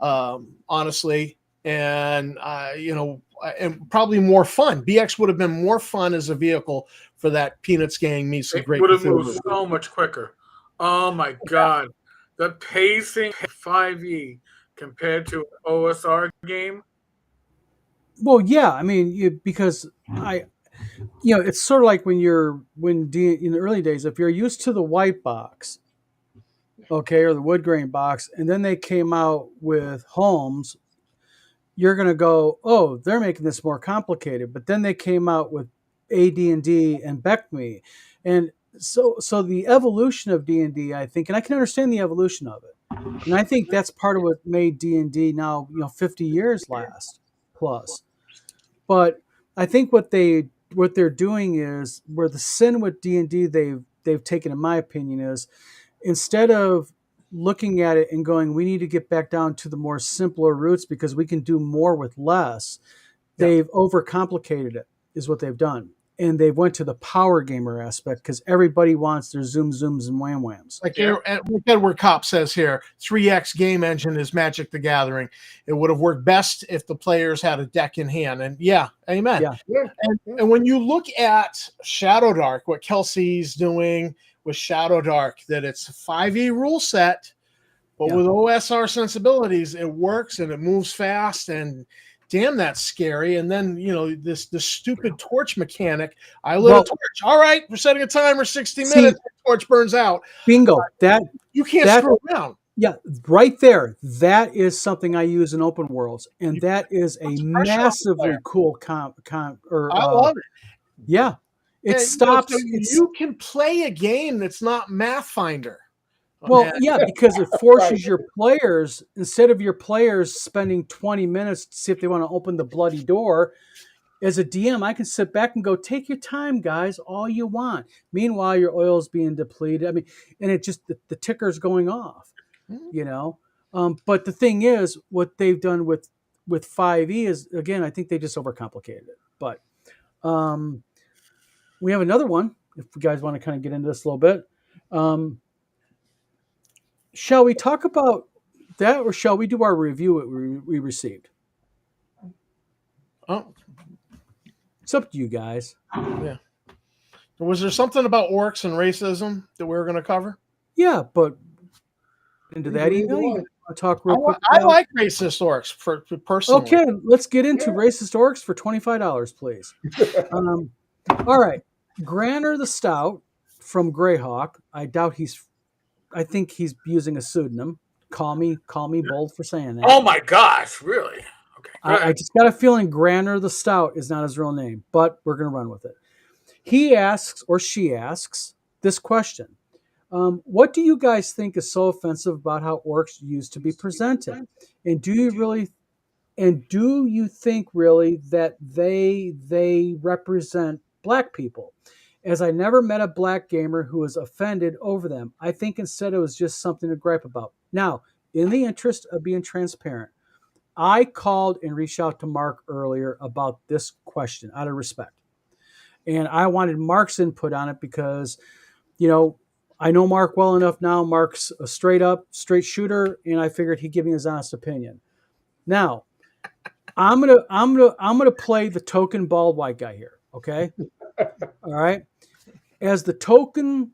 Speaker 3: honestly. And, and probably more fun. BX would have been more fun as a vehicle for that Peanuts Gang meets the Great Cthulhu.
Speaker 2: Would have moved so much quicker. Oh my God. The pacing of 5e compared to an OSR game.
Speaker 1: Well, yeah, I mean, because it's sort of like in the early days, if you're used to the white box, okay, or the wood grain box, and then they came out with Holmes, you're going to go, oh, they're making this more complicated. But then they came out with AD&D and BECME, and so the evolution of D&D, I think, and I can understand the evolution of it, and I think that's part of what made D&D now 50 years last plus. But I think what they're doing is, where the sin with D&D they've taken, in my opinion, is instead of looking at it and going, we need to get back down to the more simpler roots because we can do more with less, they've overcomplicated it, is what they've done. and they went to the power gamer aspect because everybody wants their zooms and wham whams.
Speaker 3: Like Edward Kopp says here, 3X game engine is Magic the Gathering. It would have worked best if the players had a deck in hand. And yeah, amen.
Speaker 1: Yeah.
Speaker 3: And when you look at Shadow Dark, what Kelsey's doing with Shadow Dark, that it's a 5e rule set, but with OSR sensibilities, it works and it moves fast, and damn, that's scary. And then, this stupid torch mechanic. I lit a torch. All right, we're setting a timer, 60 minutes. The torch burns out.
Speaker 1: Bingo.
Speaker 3: You can't screw around.
Speaker 1: Yeah, right there. That is something I use in open worlds, and that is a massively cool
Speaker 3: I love it.
Speaker 1: Yeah, it stops.
Speaker 3: You can play a game that's not Mathfinder.
Speaker 1: Well, yeah, because it forces your players, instead of your players spending 20 minutes to see if they want to open the bloody door, as a DM, I can sit back and go, take your time, guys, all you want. Meanwhile, your oil's being depleted. I mean, and it just, the ticker's going off, But the thing is, what they've done with 5e is, again, I think they just overcomplicated it. But we have another one, if you guys want to kind of get into this a little bit. Shall we talk about that, or shall we do our review what we received?
Speaker 3: Oh,
Speaker 1: it's up to you guys.
Speaker 3: Yeah. Was there something about orcs and racism that we were going to cover?
Speaker 1: Yeah, but into that email, you talk real quick.
Speaker 3: I like racist orcs for personally.
Speaker 1: Okay, let's get into racist orcs for $25, please. All right, Granner the Stout from Greyhawk. I think he's using a pseudonym. Call me bold for saying that.
Speaker 2: Oh my gosh, really? Okay.
Speaker 1: I just got a feeling Granner the Stout is not his real name, but we're going to run with it. He asks, or she asks, this question. What do you guys think is so offensive about how orcs used to be presented? And do you think really that they represent black people? As I never met a black gamer who was offended over them. I think instead it was just something to gripe about. Now, in the interest of being transparent, I called and reached out to Mark earlier about this question out of respect. And I wanted Mark's input on it because, I know Mark well enough now. Mark's a straight shooter, and I figured he'd give me his honest opinion. Now, I'm gonna play the token bald white guy here, okay? All right. As the token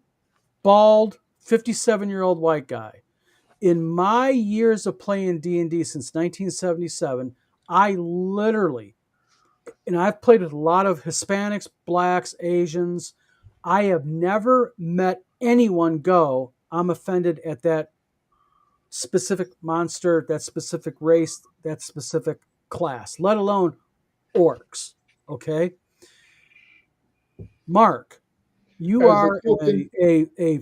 Speaker 1: bald 57-year-old white guy, in my years of playing D&D since 1977, I literally, and I've played with a lot of Hispanics, blacks, Asians, I have never met anyone go, I'm offended at that specific monster, that specific race, that specific class, let alone orcs, okay? Mark, you are a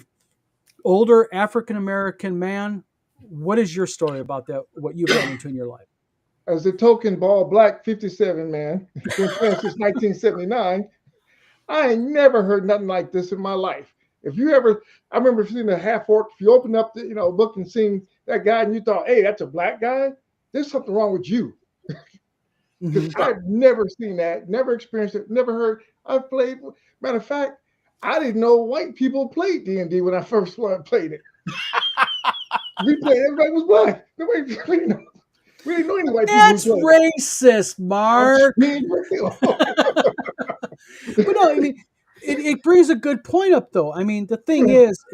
Speaker 1: older African-American man. What is your story about that, what you've run into in your life?
Speaker 4: As a token bald black 57 man, been playing since 1979, I ain't never heard nothing like this in my life. I remember seeing a half orc. If you open up the book and seeing that guy and you thought, hey, that's a black guy, there's something wrong with you. Because I've never seen that, never experienced it, never heard. I've played. Matter of fact, I didn't know white people played D&D when I first played it. Everybody was black. We didn't know any white people.
Speaker 1: That's racist, Mark. But no, I mean, it brings a good point up, though. I mean, the thing is,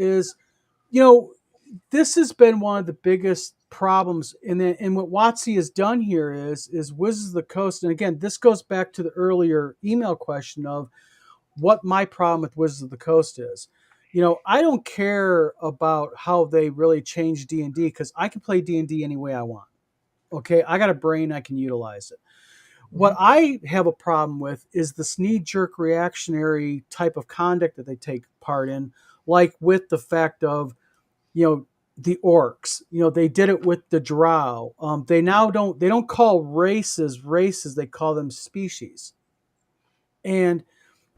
Speaker 1: this has been one of the biggest problems, and what WotC has done here is Wizards of the Coast, and again, this goes back to the earlier email question of what my problem with Wizards of the Coast is. I don't care about how they really change D&D because I can play D&D any way I want. Okay, I got a brain, I can utilize it. What I have a problem with is this knee-jerk reactionary type of conduct that they take part in, like with the fact of, the orcs. They did it with the drow. They now don't call races, they call them species. And,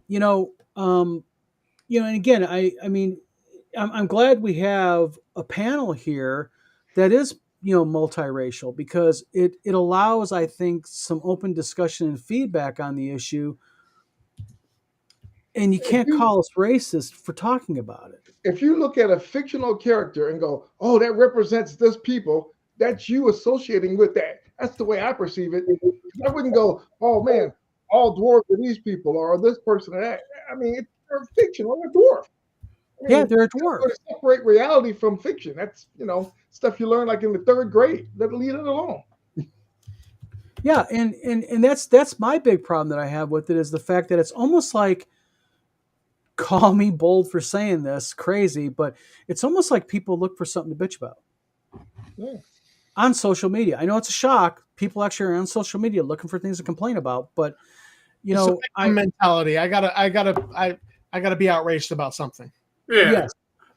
Speaker 1: and again, I mean, I'm glad we have a panel here that is multiracial, because it allows, I think, some open discussion and feedback on the issue and you can't call us racist for talking about it.
Speaker 4: If you look at a fictional character and go, "Oh, that represents this people," that's you associating with that. That's the way I perceive it. I wouldn't go, "Oh man, all dwarves are these people," or this person or that. I mean, they're fictional. They're dwarf. I
Speaker 1: Yeah,
Speaker 4: mean,
Speaker 1: they're a
Speaker 4: that's
Speaker 1: dwarf.
Speaker 4: where to separate reality from fiction. That's stuff you learn like in the third grade. Leave it alone.
Speaker 1: Yeah, and that's my big problem that I have with it is the fact that it's almost like, call me bold for saying this, crazy, but it's almost like people look for something to bitch about
Speaker 4: Yeah.
Speaker 1: on social media. I know it's a shock. People actually are on social media looking for things to complain about, but
Speaker 3: It's a victim mentality. I gotta be outraged about something.
Speaker 2: Yeah.
Speaker 1: Yes.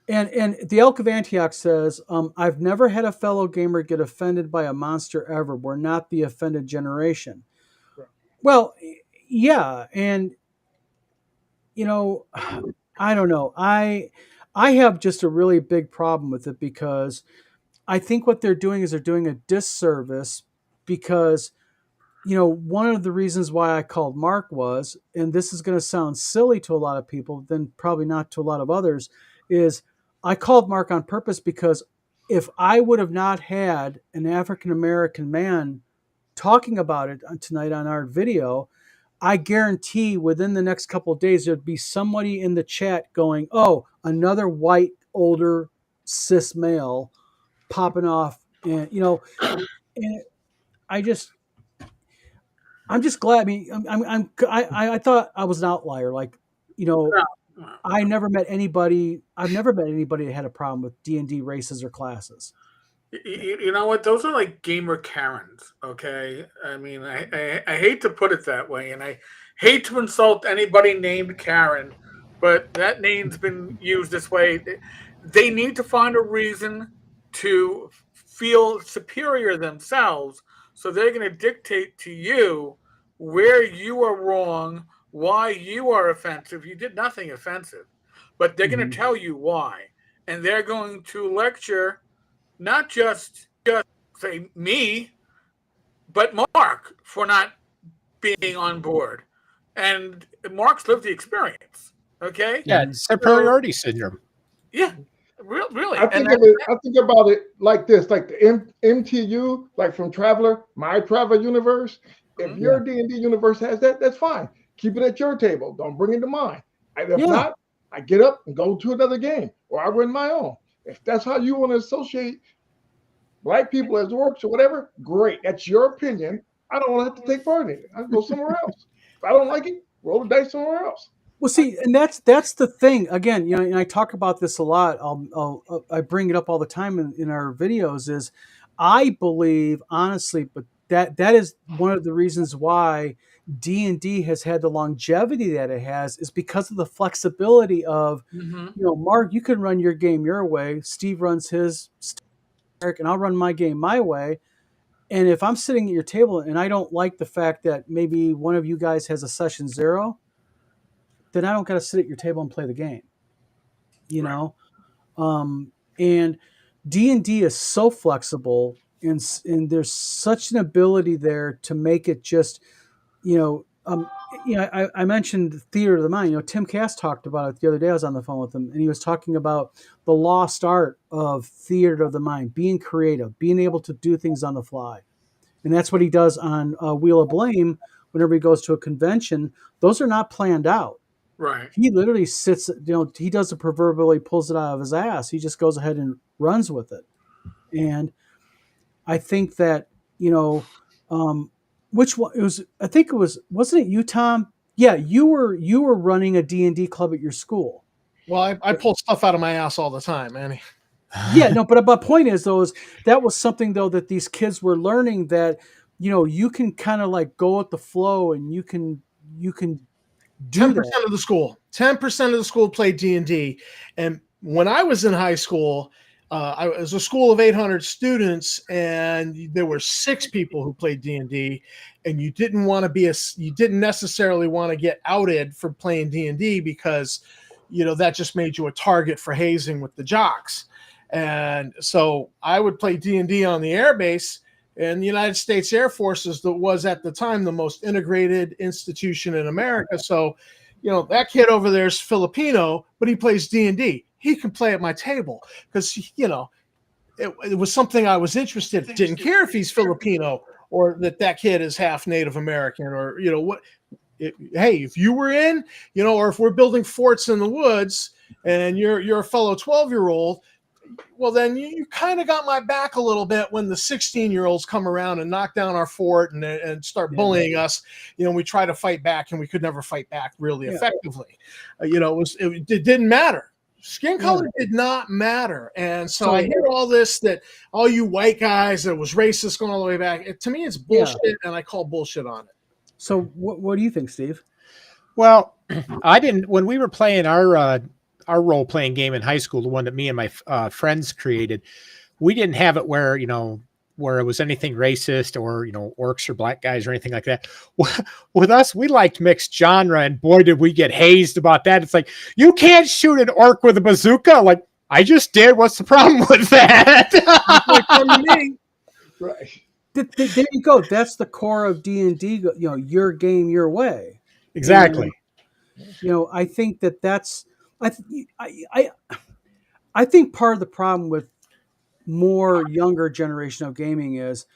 Speaker 1: And the Elk of Antioch says, I've never had a fellow gamer get offended by a monster ever. We're not the offended generation.
Speaker 4: Right.
Speaker 1: Well, yeah, and I don't know. I have just a really big problem with it because I think what they're doing is they're doing a disservice because one of the reasons why I called Mark was, and this is going to sound silly to a lot of people, then probably not to a lot of others, is I called Mark on purpose because if I would have not had an African American man talking about it tonight on our video, I guarantee within the next couple of days there'd be somebody in the chat going, "Oh, another white older cis male popping off," and and I just I'm just glad. I mean, I thought I was an outlier. Like,
Speaker 2: No.
Speaker 1: I never met anybody. I've never met anybody that had a problem with D&D races or classes.
Speaker 2: You know what? Those are like gamer Karens, okay? I mean, I hate to put it that way, and I hate to insult anybody named Karen, but that name's been used this way. They need to find a reason to feel superior themselves, so they're going to dictate to you where you are wrong, why you are offensive. You did nothing offensive, but they're going to tell you why, and they're going to lecture not just say me, but Mark for not being on board. And Mark's lived the experience. Okay.
Speaker 5: Yeah, it's superiority syndrome.
Speaker 2: Yeah. Really.
Speaker 4: I think about it like this, like the MTU, like from Traveler, My Travel Universe. If your D&D universe has that, that's fine. Keep it at your table. Don't bring it to mine. And if not, I get up and go to another game, or I run my own. If that's how you want to associate Black people as orcs or whatever, great. That's your opinion. I don't want to have to take part in it. I go somewhere else. If I don't like it, roll the dice somewhere else.
Speaker 1: Well, see, and that's the thing. Again, and I talk about this a lot. I bring it up all the time in our videos. Is I believe honestly, but that is one of the reasons why D&D has had the longevity that it has is because of the flexibility of Mark, you can run your game your way. Steve runs his, Eric, and I'll run my game my way. And if I'm sitting at your table and I don't like the fact that maybe one of you guys has a session 0, then I don't got to sit at your table and play the game, know? And D&D is so flexible and there's such an ability there to make it just, I mentioned theater of the mind. Tim Cass talked about it the other day. I was on the phone with him and he was talking about the lost art of theater of the mind, being creative, being able to do things on the fly. And that's what he does on Wheel of Blame. Whenever he goes to a convention, those are not planned out.
Speaker 2: Right.
Speaker 1: He literally sits, he does the proverbially pulls it out of his ass. He just goes ahead and runs with it. And I think that, which one it was, I think it was, wasn't it you, Tom? Yeah. You were running a D&D club at your school.
Speaker 3: Well, I pull stuff out of my ass all the time, man.
Speaker 1: Yeah, no, but my point is though, that was something though that these kids were learning that, you can kind of like go with the flow and you can do
Speaker 3: 10%
Speaker 1: that.
Speaker 3: of the school. 10% of the school played D&D. And when I was in high school, I was a school of 800 students, and there were 6 people who played D&D. And you didn't necessarily want to get outed for playing D&D because, that just made you a target for hazing with the jocks. And so I would play D&D on the air base, and the United States Air Force was at the time the most integrated institution in America. So, that kid over there is Filipino, but he plays D&D. He can play at my table because, it was something I was interested in. Didn't care if he's Filipino or that kid is half Native American or, what. Hey, if you were in, or if we're building forts in the woods and you're a fellow 12-year-old, well, then you kind of got my back a little bit when the 16-year-olds come around and knock down our fort and start bullying us. We try to fight back and we could never fight back really effectively. It didn't matter. Skin color did not matter. And so I hear all this that all you white guys, that was racist going all the way back. To me, it's bullshit, and I call bullshit on it.
Speaker 1: So what do you think, Steve?
Speaker 5: Well, I didn't, when we were playing our role-playing game in high school, the one that me and my friends created, we didn't have it where, where it was anything racist or, orcs or black guys or anything like that. With us, we liked mixed genre, and boy, did we get hazed about that. It's like, you can't shoot an orc with a bazooka. Like, I just did. What's the problem with that?
Speaker 4: Right.
Speaker 1: There you go. That's the core of D&D. Your game, your way.
Speaker 5: Exactly.
Speaker 1: And, I think that's. I think part of the problem with more younger generation of gaming is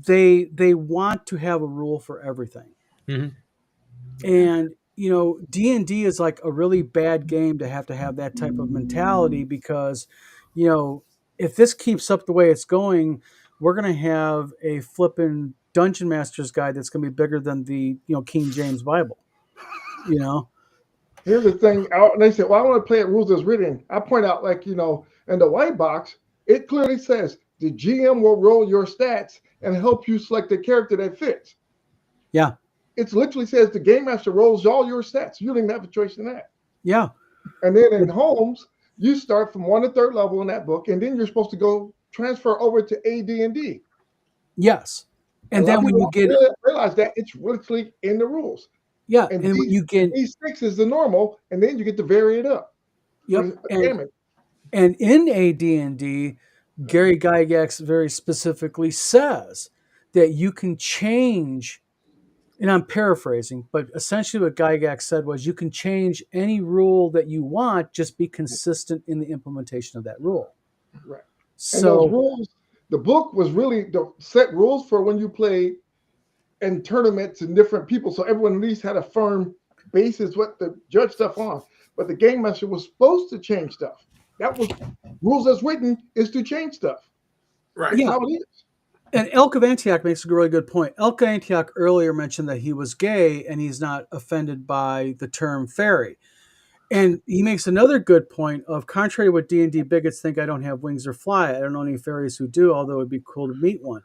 Speaker 1: they want to have a rule for everything.
Speaker 5: Mm-hmm.
Speaker 1: And D&D is like a really bad game to have that type of mentality, because if this keeps up the way it's going, we're going to have a flippin' Dungeon Master's Guide that's going to be bigger than the King James Bible.
Speaker 4: Here's the thing. And they say, well, I want to play it rules as written. I point out, in the white box, it clearly says the GM will roll your stats and help you select a character that fits.
Speaker 1: Yeah.
Speaker 4: It literally says the game master rolls all your stats. You don't even have a choice in that.
Speaker 1: Yeah.
Speaker 4: And then in Holmes, you start from 1 to 3rd level in that book, and then you're supposed to go transfer over to AD&D.
Speaker 1: Yes. And then when you get
Speaker 4: realize that it's literally in the rules.
Speaker 1: Yeah,
Speaker 4: and
Speaker 1: when you get
Speaker 4: D6 is the normal, and then you get to vary it up.
Speaker 1: Yep. And in AD&D, Gary Gygax very specifically says that you can change, and I'm paraphrasing, but essentially what Gygax said was you can change any rule that you want, just be consistent in the implementation of that rule.
Speaker 4: Right.
Speaker 1: So
Speaker 4: and those rules, the book was really the set rules for when you play in tournaments and different people, so everyone at least had a firm basis what to judge stuff on. But the game master was supposed to change stuff. That was rules as written, is to change stuff.
Speaker 2: Right.
Speaker 4: That's how it is.
Speaker 1: And Elk of Antioch makes a really good point. Elk of Antioch earlier mentioned that he was gay and he's not offended by the term fairy. And he makes another good point of, contrary to what D&D bigots think I don't have wings or fly, I don't know any fairies who do, although it'd be cool to meet one.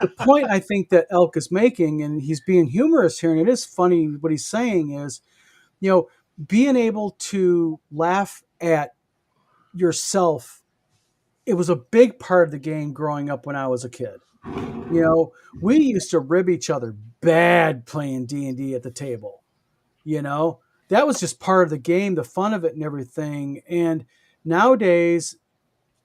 Speaker 1: The point I think that Elk is making, and he's being humorous here, and it is funny what he's saying, is, being able to laugh at yourself. It was a big part of the game growing up when I was a kid. We used to rib each other bad playing D&D at the table. That was just part of the game, the fun of it and everything. And nowadays,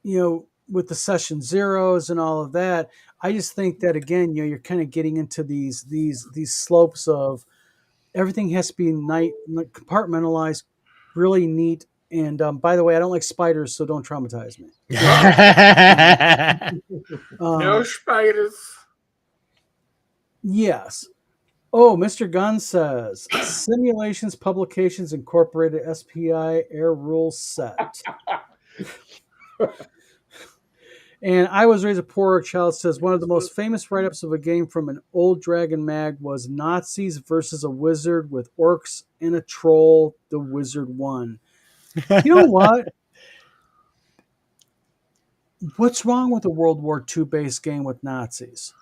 Speaker 1: with the session zeros and all of that, I just think that, again, you're kind of getting into these slopes of everything has to be compartmentalized, really neat. And by the way, I don't like spiders, so don't traumatize me.
Speaker 2: No spiders.
Speaker 1: Yes. Oh, Mr. Gunn says Simulations Publications Incorporated SPI Air Rules Set. And I Was Raised a Poor Child says one of the most famous write-ups of a game from an old Dragon mag was Nazis versus a wizard with orcs and a troll. The wizard won. You know what? What's wrong with a World War II based game with Nazis?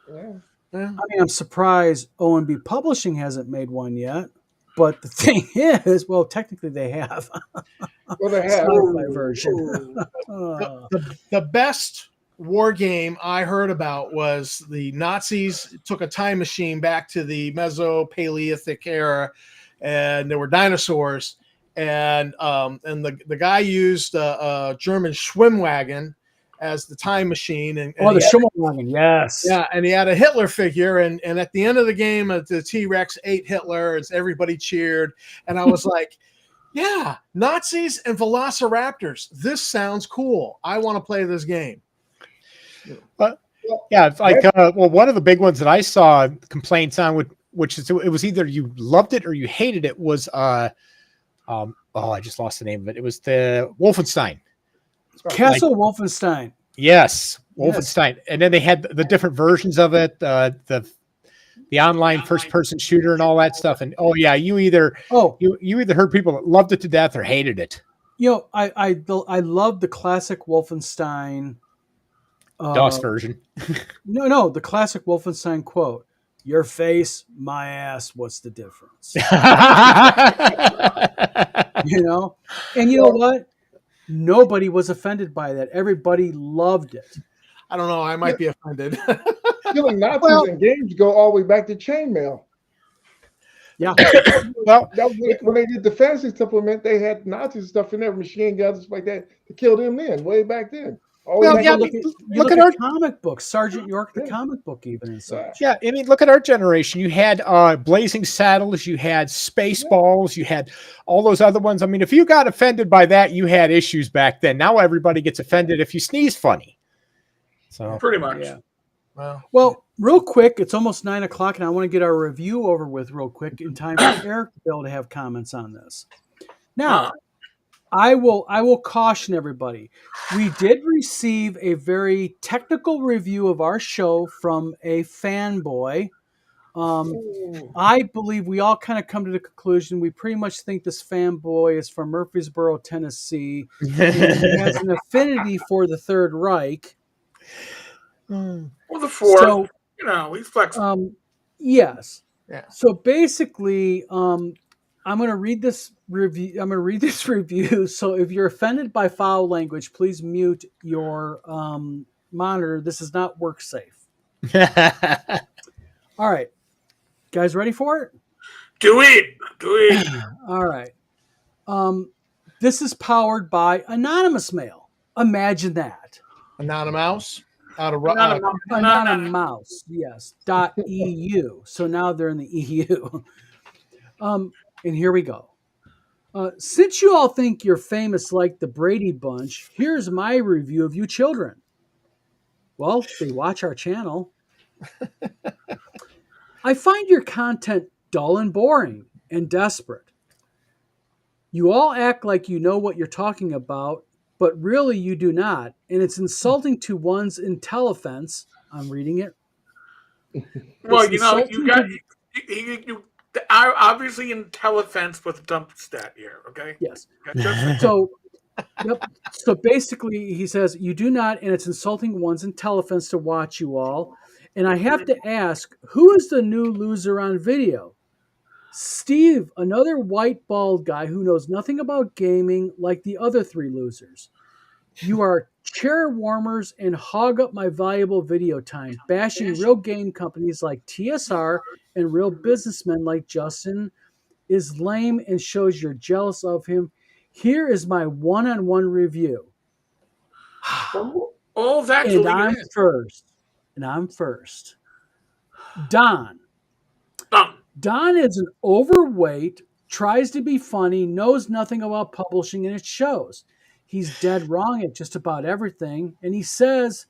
Speaker 4: Yeah.
Speaker 1: I mean, I'm surprised O&B Publishing hasn't made one yet. But the thing is, well, technically they have.
Speaker 4: Well, they have.
Speaker 1: Sci-fi version.
Speaker 3: The best war game I heard about was the Nazis took a time machine back to the Meso-Paleolithic era, and there were dinosaurs, and the guy used a German Schwimmwagen as the time machine, and
Speaker 1: Oh, the
Speaker 3: he had-
Speaker 1: Schummelwagen, yes.
Speaker 3: yeah, and he had a Hitler figure, and at the end of the game, the T-Rex ate Hitler, as everybody cheered, and I was like, yeah, Nazis and Velociraptors. This sounds cool. I want to play this game.
Speaker 5: Yeah, it's like well, one of the big ones that I saw complaints on, which is it was either you loved it or you hated it, was I just lost the name of it. It was the Wolfenstein.
Speaker 1: Castle Wolfenstein.
Speaker 5: Yes,
Speaker 1: Yes.
Speaker 5: Wolfenstein, and then they had the different versions of it, the online first person shooter and all that stuff. And oh yeah, you either heard people that loved it to death or hated it.
Speaker 1: You know, I love the classic Wolfenstein
Speaker 5: DOS version.
Speaker 1: No, the classic Wolfenstein quote: "Your face, my ass. What's the difference?" You know, and you know what? Nobody was offended by that. Everybody loved it.
Speaker 3: I don't know. I might be offended.
Speaker 4: Killing Nazis in games go all the way back to chainmail.
Speaker 1: Yeah.
Speaker 5: Well,
Speaker 4: That was when they did the fantasy supplement, they had Nazi stuff in there, machine guns, stuff like that, to kill them then, way back then.
Speaker 5: Well, yeah,
Speaker 1: Look at comic books, Sergeant York, the comic book, even and such.
Speaker 5: Yeah, I mean, look at our generation. You had Blazing Saddles, you had Spaceballs, you had all those other ones. I mean, if you got offended by that, you had issues back then. Now everybody gets offended if you sneeze funny. So
Speaker 2: pretty much.
Speaker 1: Yeah. Well, real quick, it's almost 9 o'clock, and I want to get our review over with real quick in time for Eric to be able to have comments on this. Now, I will caution everybody. We did receive a very technical review of our show from a fanboy. I believe we all kind of come to the conclusion we pretty much think this fanboy is from Murfreesboro, Tennessee, and he has an affinity for the Third Reich.
Speaker 2: Well, the fourth,
Speaker 1: So,
Speaker 2: he's flexible.
Speaker 1: Yes.
Speaker 3: Yeah.
Speaker 1: So basically, I'm going to read this review. So if you're offended by foul language, please mute your monitor. This is not work safe. All right. Guys, ready for it?
Speaker 2: Do it.
Speaker 1: All right. This is powered by Anonymous Mail. Imagine that.
Speaker 3: Anonymous out of
Speaker 1: Anonymous, yes. .eu. So now they're in the EU. And here we go. Since you all think you're famous like the Brady Bunch, here's my review of you children. Well, they watch our channel. I find your content dull and boring and desperate. You all act like you know what you're talking about, but really you do not, and it's insulting to one's intelligence. I'm reading it.
Speaker 2: Well, you got you obviously IntelliFence with dump stat here. Okay.
Speaker 1: Yes. So, yep. So basically, he says you do not, and it's insulting one's intelligence to watch you all. And I have to ask, who is the new loser on video? Steve, another white bald guy who knows nothing about gaming like the other three losers. You are chair warmers and hog up my valuable video time, bashing real game companies like TSR and real businessmen like Justin is lame and shows you're jealous of him. Here is my one-on-one review.
Speaker 2: Oh, that's
Speaker 1: and I'm first. And I'm first. Don. Don is an overweight, tries to be funny, knows nothing about publishing, and it shows. He's dead wrong at just about everything. And he says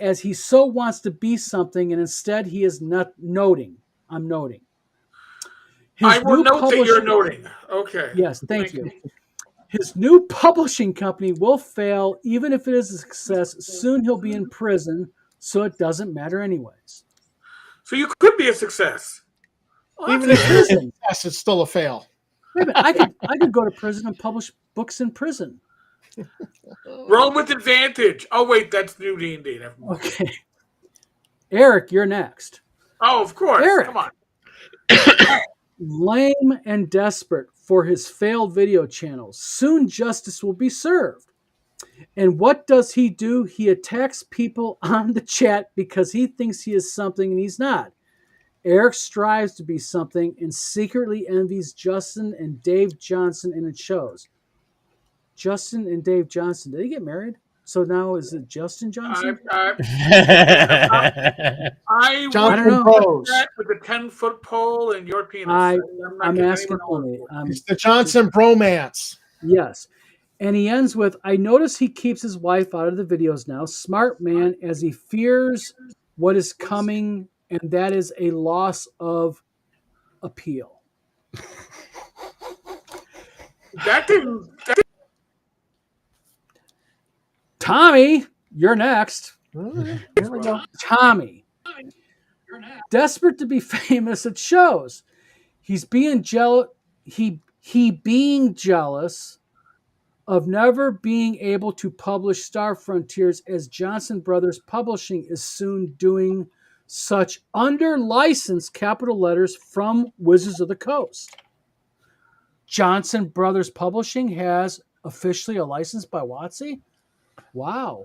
Speaker 1: as he so wants to be something, and instead he is not noting. I'm noting.
Speaker 2: I will note that you're noting. Okay.
Speaker 1: Yes, thank you. His new publishing company will fail, even if it is a success. Soon he'll be in prison, so it doesn't matter anyways.
Speaker 2: So you could be a success.
Speaker 3: Well, even if it's a success, it's still a fail.
Speaker 1: Wait a minute, I could go to prison and publish books in prison.
Speaker 2: Roll with advantage. Oh wait, that's new D&D.
Speaker 1: Okay. Eric, you're next.
Speaker 2: Oh, of course.
Speaker 1: Eric.
Speaker 2: Come on.
Speaker 1: Lame and desperate for his failed video channels. Soon justice will be served. And what does he do? He attacks people on the chat because he thinks he is something and he's not. Eric strives to be something and secretly envies Justin and Dave Johnson, and it shows. Justin and Dave Johnson. Did they get married? So now is it Justin Johnson?
Speaker 2: I
Speaker 3: Johnson
Speaker 2: would
Speaker 3: Bros.
Speaker 2: that with the 10-foot pole and your penis.
Speaker 1: I'm
Speaker 2: getting
Speaker 1: asking
Speaker 2: anyone
Speaker 1: only.
Speaker 3: It's the Johnson bromance.
Speaker 1: Yes. And he ends with, I notice he keeps his wife out of the videos now. Smart man, as he fears what is coming, and that is a loss of appeal.
Speaker 2: That didn't.
Speaker 1: Tommy, you're next.
Speaker 3: Here we go.
Speaker 1: Tommy, desperate to be famous at shows. He's being jealous. He being jealous of never being able to publish Star Frontiers, as Johnson Brothers Publishing is soon doing such under license, capital letters, from Wizards of the Coast. Johnson Brothers Publishing has officially a license by WotC? Wow.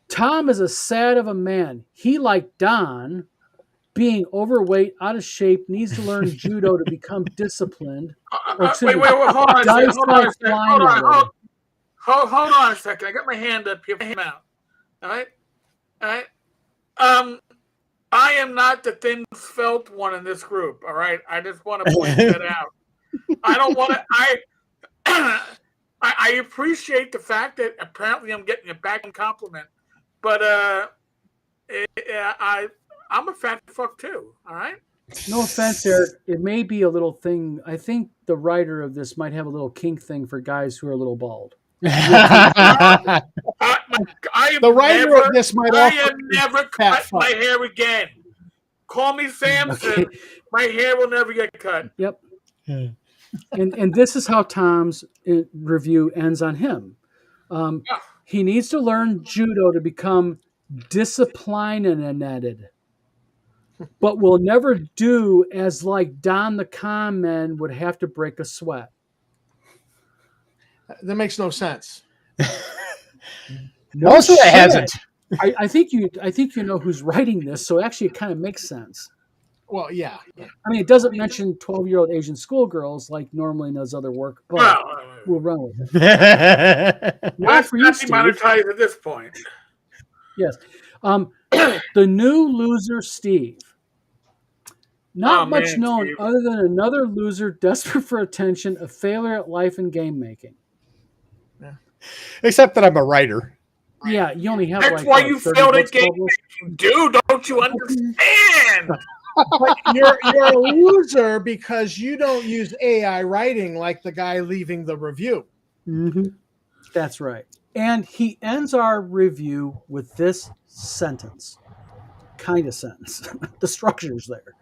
Speaker 1: Tom is a sad of a man. He, like Don, being overweight, out of shape, needs to learn judo to become disciplined.
Speaker 2: Wait, hold on a second. Hold on a second. I got my hand up here. Out. All right. I am not the thin, svelte one in this group. All right. I just want to point that out. I don't want to. I appreciate the fact that apparently I'm getting a back compliment, but I'm a fat fuck too. All right.
Speaker 1: No offense, Eric. It may be a little thing. I think the writer of this might have a little kink thing for guys who are a little bald.
Speaker 3: The writer of this might
Speaker 2: I
Speaker 3: also
Speaker 2: have never cut my hair again. Call me Samson.
Speaker 1: Okay.
Speaker 2: My hair will never get cut.
Speaker 1: Yep. And this is how Tom's review ends on him. He needs to learn judo to become disciplined, but will never do as like Don the con man would have to break a sweat.
Speaker 3: That makes no sense.
Speaker 1: No
Speaker 5: Also, it
Speaker 1: shit.
Speaker 5: hasn't.
Speaker 1: I think you know who's writing this, so actually it kind of makes sense.
Speaker 3: Well, yeah.
Speaker 1: I mean, it doesn't mention 12-year-old Asian schoolgirls like normally in those other work, but we'll run with it. Well, for you, Steve.
Speaker 2: Demonetized at this point.
Speaker 1: Yes. The new loser, Steve. Not much known
Speaker 2: Steve.
Speaker 1: other than another loser desperate for attention, a failure at life and game making.
Speaker 5: Except that I'm a writer.
Speaker 1: Yeah, you only have
Speaker 2: That's
Speaker 1: like
Speaker 2: why you
Speaker 1: 30
Speaker 2: failed at
Speaker 1: books
Speaker 2: game
Speaker 1: published.
Speaker 2: making, dude. Don't you understand?
Speaker 3: But you're a loser because you don't use AI writing like the guy leaving the review.
Speaker 1: Mm-hmm. That's right. And he ends our review with this sentence. Kind of sentence. The structure's there.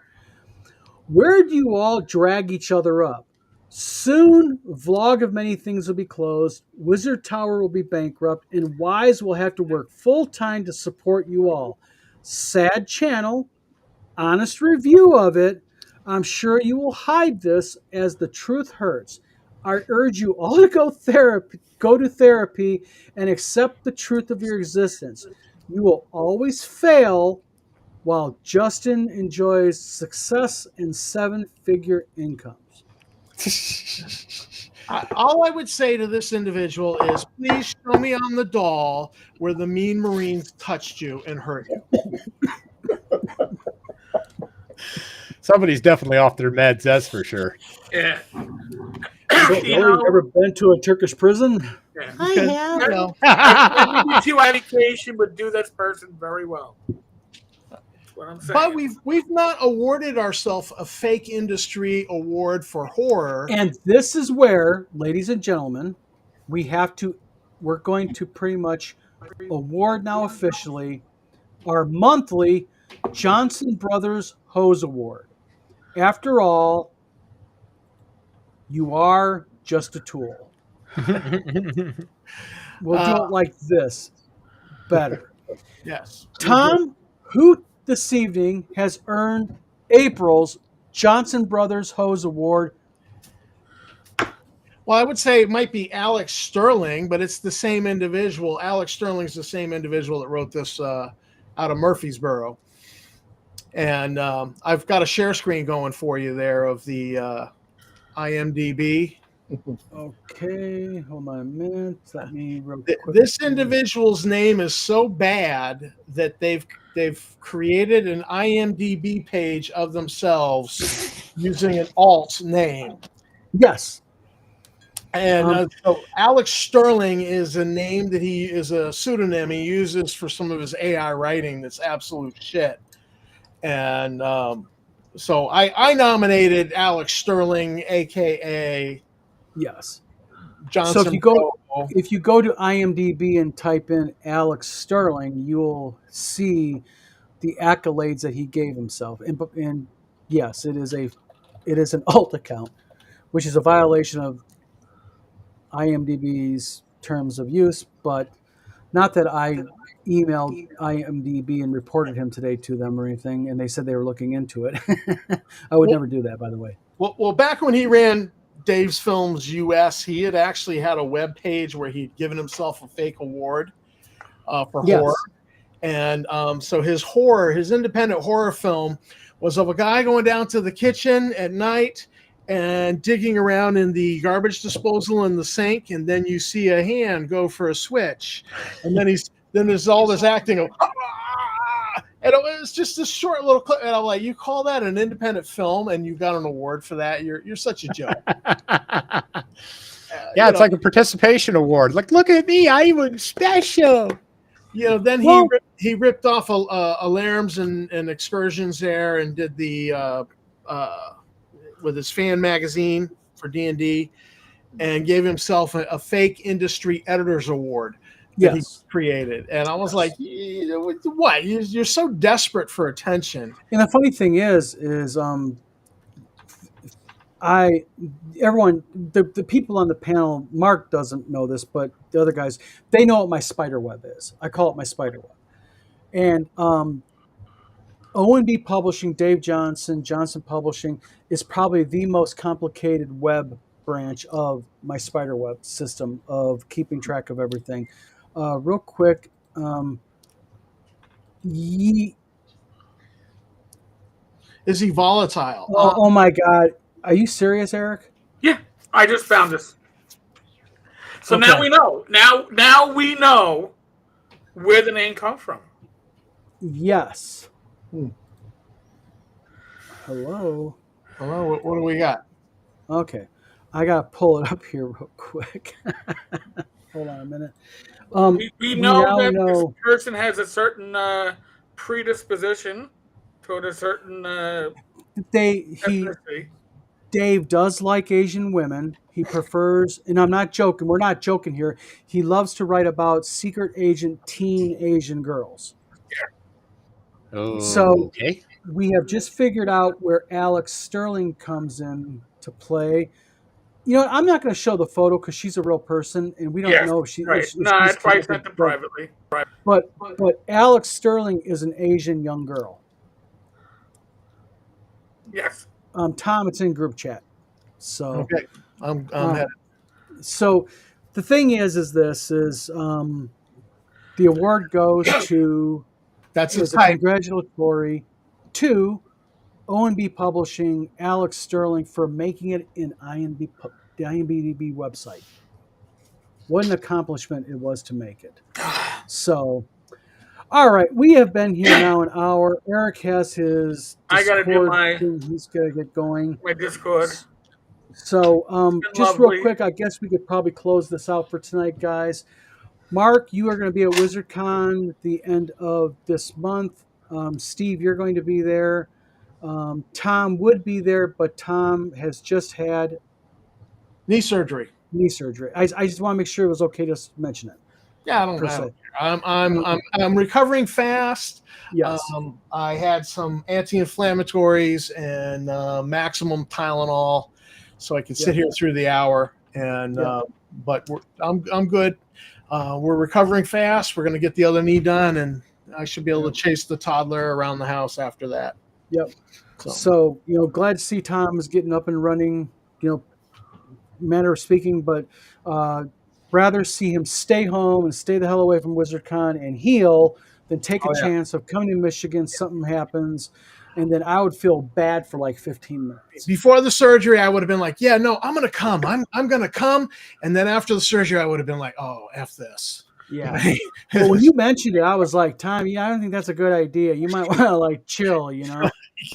Speaker 1: Where do you all drag each other up? Soon, Vlog of Many Things will be closed, Wizard Tower will be bankrupt, and Wise will have to work full-time to support you all. Sad channel, honest review of it. I'm sure you will hide this as the truth hurts. I urge you all to go to therapy and accept the truth of your existence. You will always fail while Justin enjoys success and 7-figure incomes.
Speaker 3: All I would say to this individual is, please show me on the doll where the mean Marines touched you and hurt you.
Speaker 5: Somebody's definitely off their meds, that's for sure.
Speaker 2: Yeah.
Speaker 1: You ever been to a Turkish prison?
Speaker 2: Yeah.
Speaker 3: I have. Well,
Speaker 2: I need you education would do this person very well. That's what I'm saying.
Speaker 3: but we've not awarded ourselves a fake industry award for horror.
Speaker 1: And this is where, ladies and gentlemen, we're going to pretty much award now officially our monthly Johnson Brothers Hose Award. After all, you are just a tool. We'll do it like this. Better.
Speaker 3: Yes.
Speaker 1: Tom, who this evening has earned April's Johnson Brothers Hose Award?
Speaker 3: Well, I would say it might be Alex Sterling, but it's the same individual. Alex Sterling's the same individual that wrote this out of Murfreesboro. And I've got a share screen going for you there of the IMDb
Speaker 1: Okay, hold on a minute. Let me real quick.
Speaker 3: This individual's name is so bad that they've created an IMDb page of themselves using an alt name.
Speaker 1: Yes.
Speaker 3: And so Alex Sterling is a name that he is a pseudonym he uses for some of his AI writing that's absolute shit. And so I nominated Alex Sterling, aka
Speaker 1: Yes. So
Speaker 3: Johnson.
Speaker 1: if you go to IMDb and type in Alex Sterling, you'll see the accolades that he gave himself. And yes, it is an alt account, which is a violation of IMDb's terms of use, but not that I emailed IMDb and reported him today to them or anything, and they said they were looking into it. I would never do that, by the way.
Speaker 3: Well, back when he ran Dave's Films US, he had actually had a web page where he'd given himself a fake award for
Speaker 1: Yes.
Speaker 3: horror. And so his independent horror film was of a guy going down to the kitchen at night and digging around in the garbage disposal in the sink, and then you see a hand go for a switch, and then there's all this acting of, and it was just this short little clip, and I'm like, you call that an independent film, and you got an award for that? You're such a joke.
Speaker 5: Yeah, it's like a participation award. Like, look at me, I was special.
Speaker 3: Then he ripped off alarms and excursions there, and did the with his fan magazine for D&D, and gave himself a fake industry editors award that he created. And I was like, what? You're so desperate for attention.
Speaker 1: And the funny thing is the people on the panel, Mark doesn't know this, but the other guys, they know what my spider web is. I call it my spider web. And O&B Publishing, Dave Johnson Publishing is probably the most complicated web branch of my spider web system of keeping track of everything. Real quick,
Speaker 3: is he volatile?
Speaker 1: Oh my God. Are you serious, Eric?
Speaker 2: Yeah, I just found this. So now we know. Now we know where the name comes from.
Speaker 1: Yes. Hello.
Speaker 3: What do we got?
Speaker 1: Okay. I got to pull it up here real quick. Hold on a minute.
Speaker 2: We know that this person has a certain predisposition toward a certain ethnicity.
Speaker 1: Dave does like Asian women. He prefers, and I'm not joking, we're not joking here, he loves to write about secret agent teen Asian girls.
Speaker 5: Yeah.
Speaker 1: So we have just figured out where Alex Sterling comes in to play. You know, I'm not going to show the photo because she's a real person, and we don't know if she.
Speaker 2: Right. No, that's why I sent them privately.
Speaker 1: But Alex Sterling is an Asian young girl.
Speaker 2: Yes.
Speaker 1: Tom, it's in group chat. So
Speaker 3: okay, I'm headed.
Speaker 1: So the thing is the award goes to
Speaker 3: that's a
Speaker 1: congratulatory to O&B Publishing, Alex Sterling for making it in the IMDb website. What an accomplishment it was to make it. So, all right, we have been here now an hour. Eric has his Discord.
Speaker 2: I gotta do my.
Speaker 1: He's gonna get going.
Speaker 2: My Discord.
Speaker 1: So, just real quick, I guess we could probably close this out for tonight, guys. Mark, you are going to be at WizardCon at the end of this month. Steve, you're going to be there. Tom would be there, but Tom has just had
Speaker 3: knee surgery.
Speaker 1: I just want to make sure it was okay to mention it.
Speaker 3: Yeah, I don't. I'm recovering fast.
Speaker 1: Yes.
Speaker 3: I had some anti-inflammatories and maximum Tylenol, so I could sit here through the hour. And but I'm good. We're recovering fast. We're going to get the other knee done, and I should be able to chase the toddler around the house after that.
Speaker 1: Yep. So glad to see Tom is getting up and running. Manner of speaking, but rather see him stay home and stay the hell away from WizardCon and heal than take a chance of coming to Michigan. Something happens. and then I would feel bad for like 15 minutes.
Speaker 3: Before the surgery, I would have been like, yeah, no, I'm going to come. I'm going to come. And then after the surgery, I would have been like, oh, F this.
Speaker 1: Yeah. Well, when you mentioned it, I was like, Tom, yeah, I don't think that's a good idea. You might want to like chill, you know?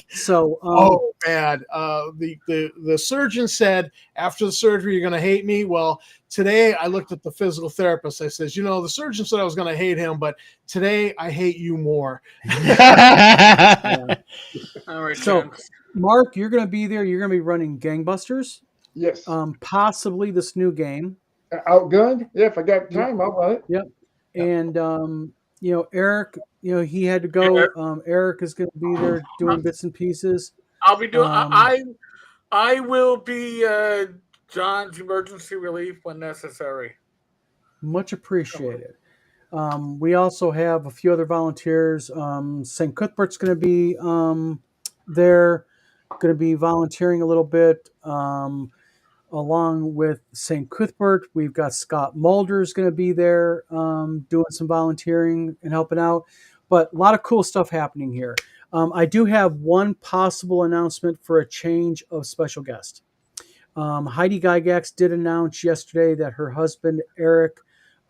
Speaker 1: So,
Speaker 3: oh man, the surgeon said after the surgery you're going to hate me. Well, today I looked at the physical therapist. I says, the surgeon said I was going to hate him, but today I hate you more.
Speaker 1: yeah.
Speaker 2: All right,
Speaker 1: So,
Speaker 2: gents.
Speaker 1: Mark, you're going to be there. You're going to be running Gangbusters,
Speaker 4: Yes.
Speaker 1: possibly this new game.
Speaker 4: Outgunned? Yeah, if I got time, I'll run it.
Speaker 1: Yep. And Eric, he had to go. Eric is going to be there doing bits and pieces.
Speaker 2: I'll be doing. I will be John's emergency relief when necessary.
Speaker 1: Much appreciated. We also have a few other volunteers. St. Cuthbert's going to be there, going to be volunteering a little bit. Along with St. Cuthbert, we've got Scott Mulder's going to be there doing some volunteering and helping out. But a lot of cool stuff happening here. I do have one possible announcement for a change of special guest. Heidi Gygax did announce yesterday that her husband, Eric,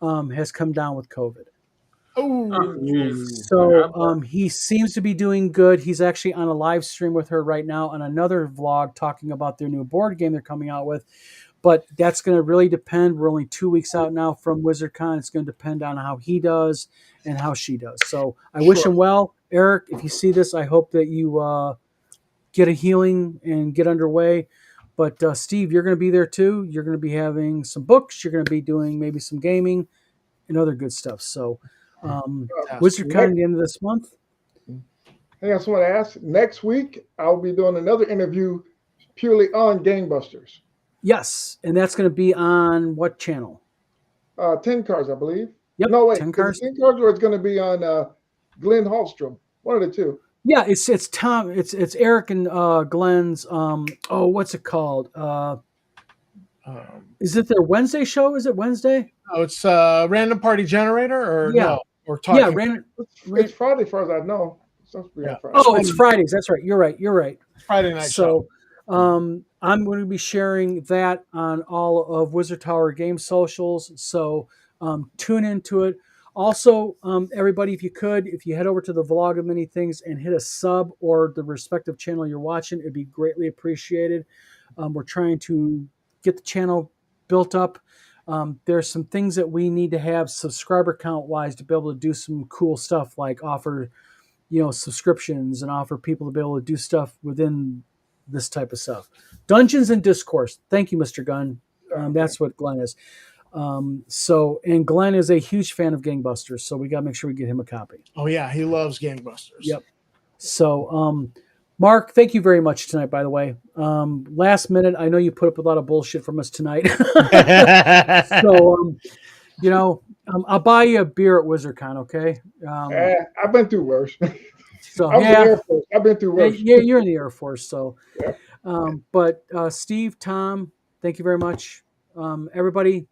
Speaker 1: has come down with COVID. So he seems to be doing good. He's actually on a live stream with her right now on another vlog talking about their new board game they're coming out with. But that's going to really depend. We're only 2 weeks out now from WizardCon. It's going to depend on how he does and how she does. So I wish him well. Eric, if you see this, I hope that you get a healing and get underway. But Steve, you're going to be there too. You're going to be having some books. You're going to be doing maybe some gaming and other good stuff. So WizardCon at the end of this month.
Speaker 4: Hey, I just want to ask, next week I'll be doing another interview purely on Gangbusters.
Speaker 1: Yes, and that's going to be on what channel?
Speaker 4: 10 Cars, I believe.
Speaker 1: Yep,
Speaker 4: No, wait.
Speaker 1: 10 Cars.
Speaker 4: 10 Cars, or it's going to be on Glenn Hallstrom. One of the two.
Speaker 1: Yeah, it's Tom. It's Eric and Glenn's. What's it called? Is it their Wednesday show? Is it Wednesday?
Speaker 3: Oh, it's Random Party Generator, or
Speaker 1: Yeah.
Speaker 3: no? We're talking.
Speaker 1: Yeah, random.
Speaker 4: It's Friday, as far as I know. It's supposed to be on Friday.
Speaker 1: Oh, it's Fridays. That's right. You're right.
Speaker 3: Friday night
Speaker 1: So,
Speaker 3: show.
Speaker 1: I'm going to be sharing that on all of Wizard Tower Game socials. So, tune into it. Also, everybody, if you head over to the Vlog of Many Things and hit a sub or the respective channel you're watching, it'd be greatly appreciated. We're trying to get the channel built up. There's some things that we need to have subscriber count wise to be able to do some cool stuff, like offer, subscriptions and offer people to be able to do stuff within this type of stuff. Dungeons and Discourse. Thank you, Mr. Gunn. That's what Glenn is. And Glenn is a huge fan of Gangbusters, so we got to make sure we get him a copy.
Speaker 3: Oh yeah, he loves Gangbusters.
Speaker 1: Yep. So, Mark, thank you very much tonight, by the way. Last minute, I know you put up a lot of bullshit from us tonight. So, I'll buy you a beer at WizardCon, okay?
Speaker 4: I've been through worse.
Speaker 1: So,
Speaker 4: I'm in the Air Force. I've been through worse.
Speaker 1: Yeah, you're in the Air Force, so.
Speaker 4: Yeah.
Speaker 1: But Steve, Tom, thank you very much. Everybody,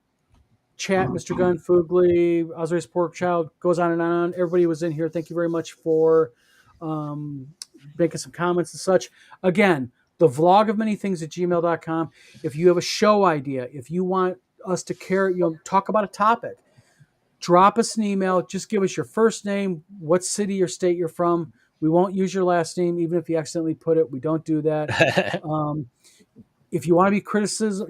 Speaker 1: chat, Mr. Gunn, Foogly, Osrius Porkchild, goes on and on. Everybody was in here. Thank you very much for making some comments and such. Again, the vlog of many things at gmail.com. If you have a show idea, if you want us to talk about a topic, drop us an email. Just give us your first name, what city or state you're from. We won't use your last name, even if you accidentally put it. We don't do that. If you want to be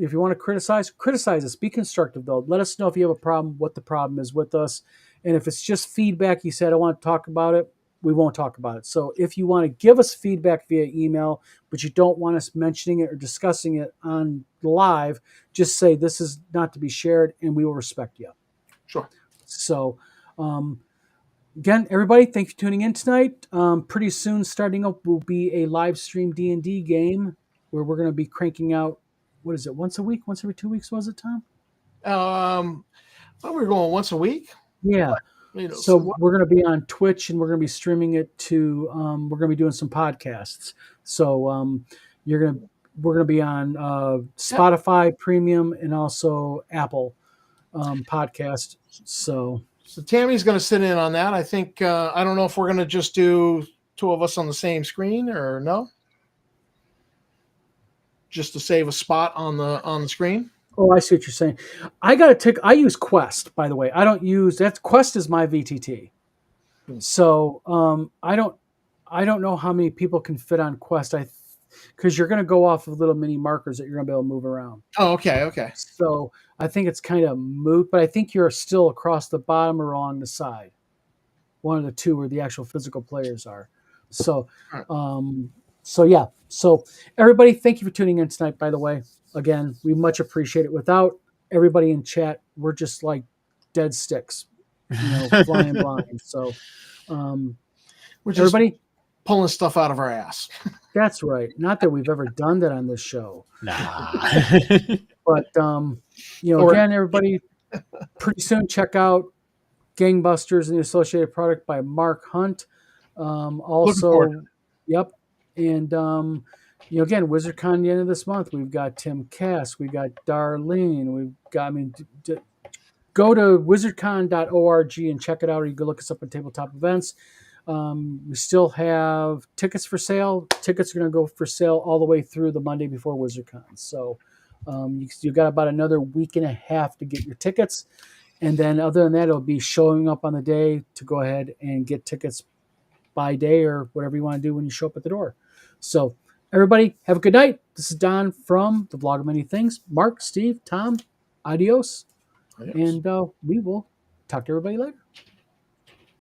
Speaker 1: if you want to criticize us. Be constructive, though. Let us know if you have a problem, what the problem is with us. And if it's just feedback, you said, I want to talk about it, we won't talk about it. So if you want to give us feedback via email, but you don't want us mentioning it or discussing it on live, just say this is not to be shared, and we will respect you.
Speaker 3: Sure.
Speaker 1: So, again, everybody, thank you for tuning in tonight. Pretty soon, starting up will be a live stream D&D game where we're going to be cranking out, what is it, once a week? Once every 2 weeks, was it, Tom?
Speaker 3: I thought we were going once a week.
Speaker 1: Yeah. So we're going to be on Twitch, and we're going to be streaming it to, we're going to be doing some podcasts. So we're going to be on Spotify Premium and also Apple podcast. So
Speaker 3: Tammy's going to sit in on that. I think, I don't know if we're going to just do two of us on the same screen, or no? Just to save a spot on the screen.
Speaker 1: Oh, I see what you're saying. I got to take. I use Quest, by the way. I don't use that. Quest is my VTT. So I don't know how many people can fit on Quest. Because you're going to go off of little mini markers that you're going to be able to move around.
Speaker 3: Oh, okay.
Speaker 1: So I think it's kind of moot, but I think you're still across the bottom or on the side. One of the two where the actual physical players are. So, yeah. So everybody, thank you for tuning in tonight. By the way, again, we much appreciate it. Without everybody in chat, we're just like dead sticks, flying blind. So,
Speaker 3: We're just
Speaker 1: everybody
Speaker 3: pulling stuff out of our ass.
Speaker 1: That's right. Not that we've ever done that on this show.
Speaker 5: Nah.
Speaker 1: But again, everybody, pretty soon check out Gangbusters and the Associated Product by Mark Hunt. Also, yep. And again, WizardCon the end of this month. We've got Tim Cass, we've got Darlene, we've got. Go to wizardcon.org and check it out, or you can look us up at Tabletop Events. We still have tickets for sale. Tickets are going to go for sale all the way through the Monday before WizardCon. So you've got about another week and a half to get your tickets. And then other than that, it'll be showing up on the day to go ahead and get tickets by day or whatever you want to do when you show up at the door. So everybody, have a good night. This is Don from the Vlog of Many Things. Mark, Steve, Tom, adios. And we will talk to everybody later.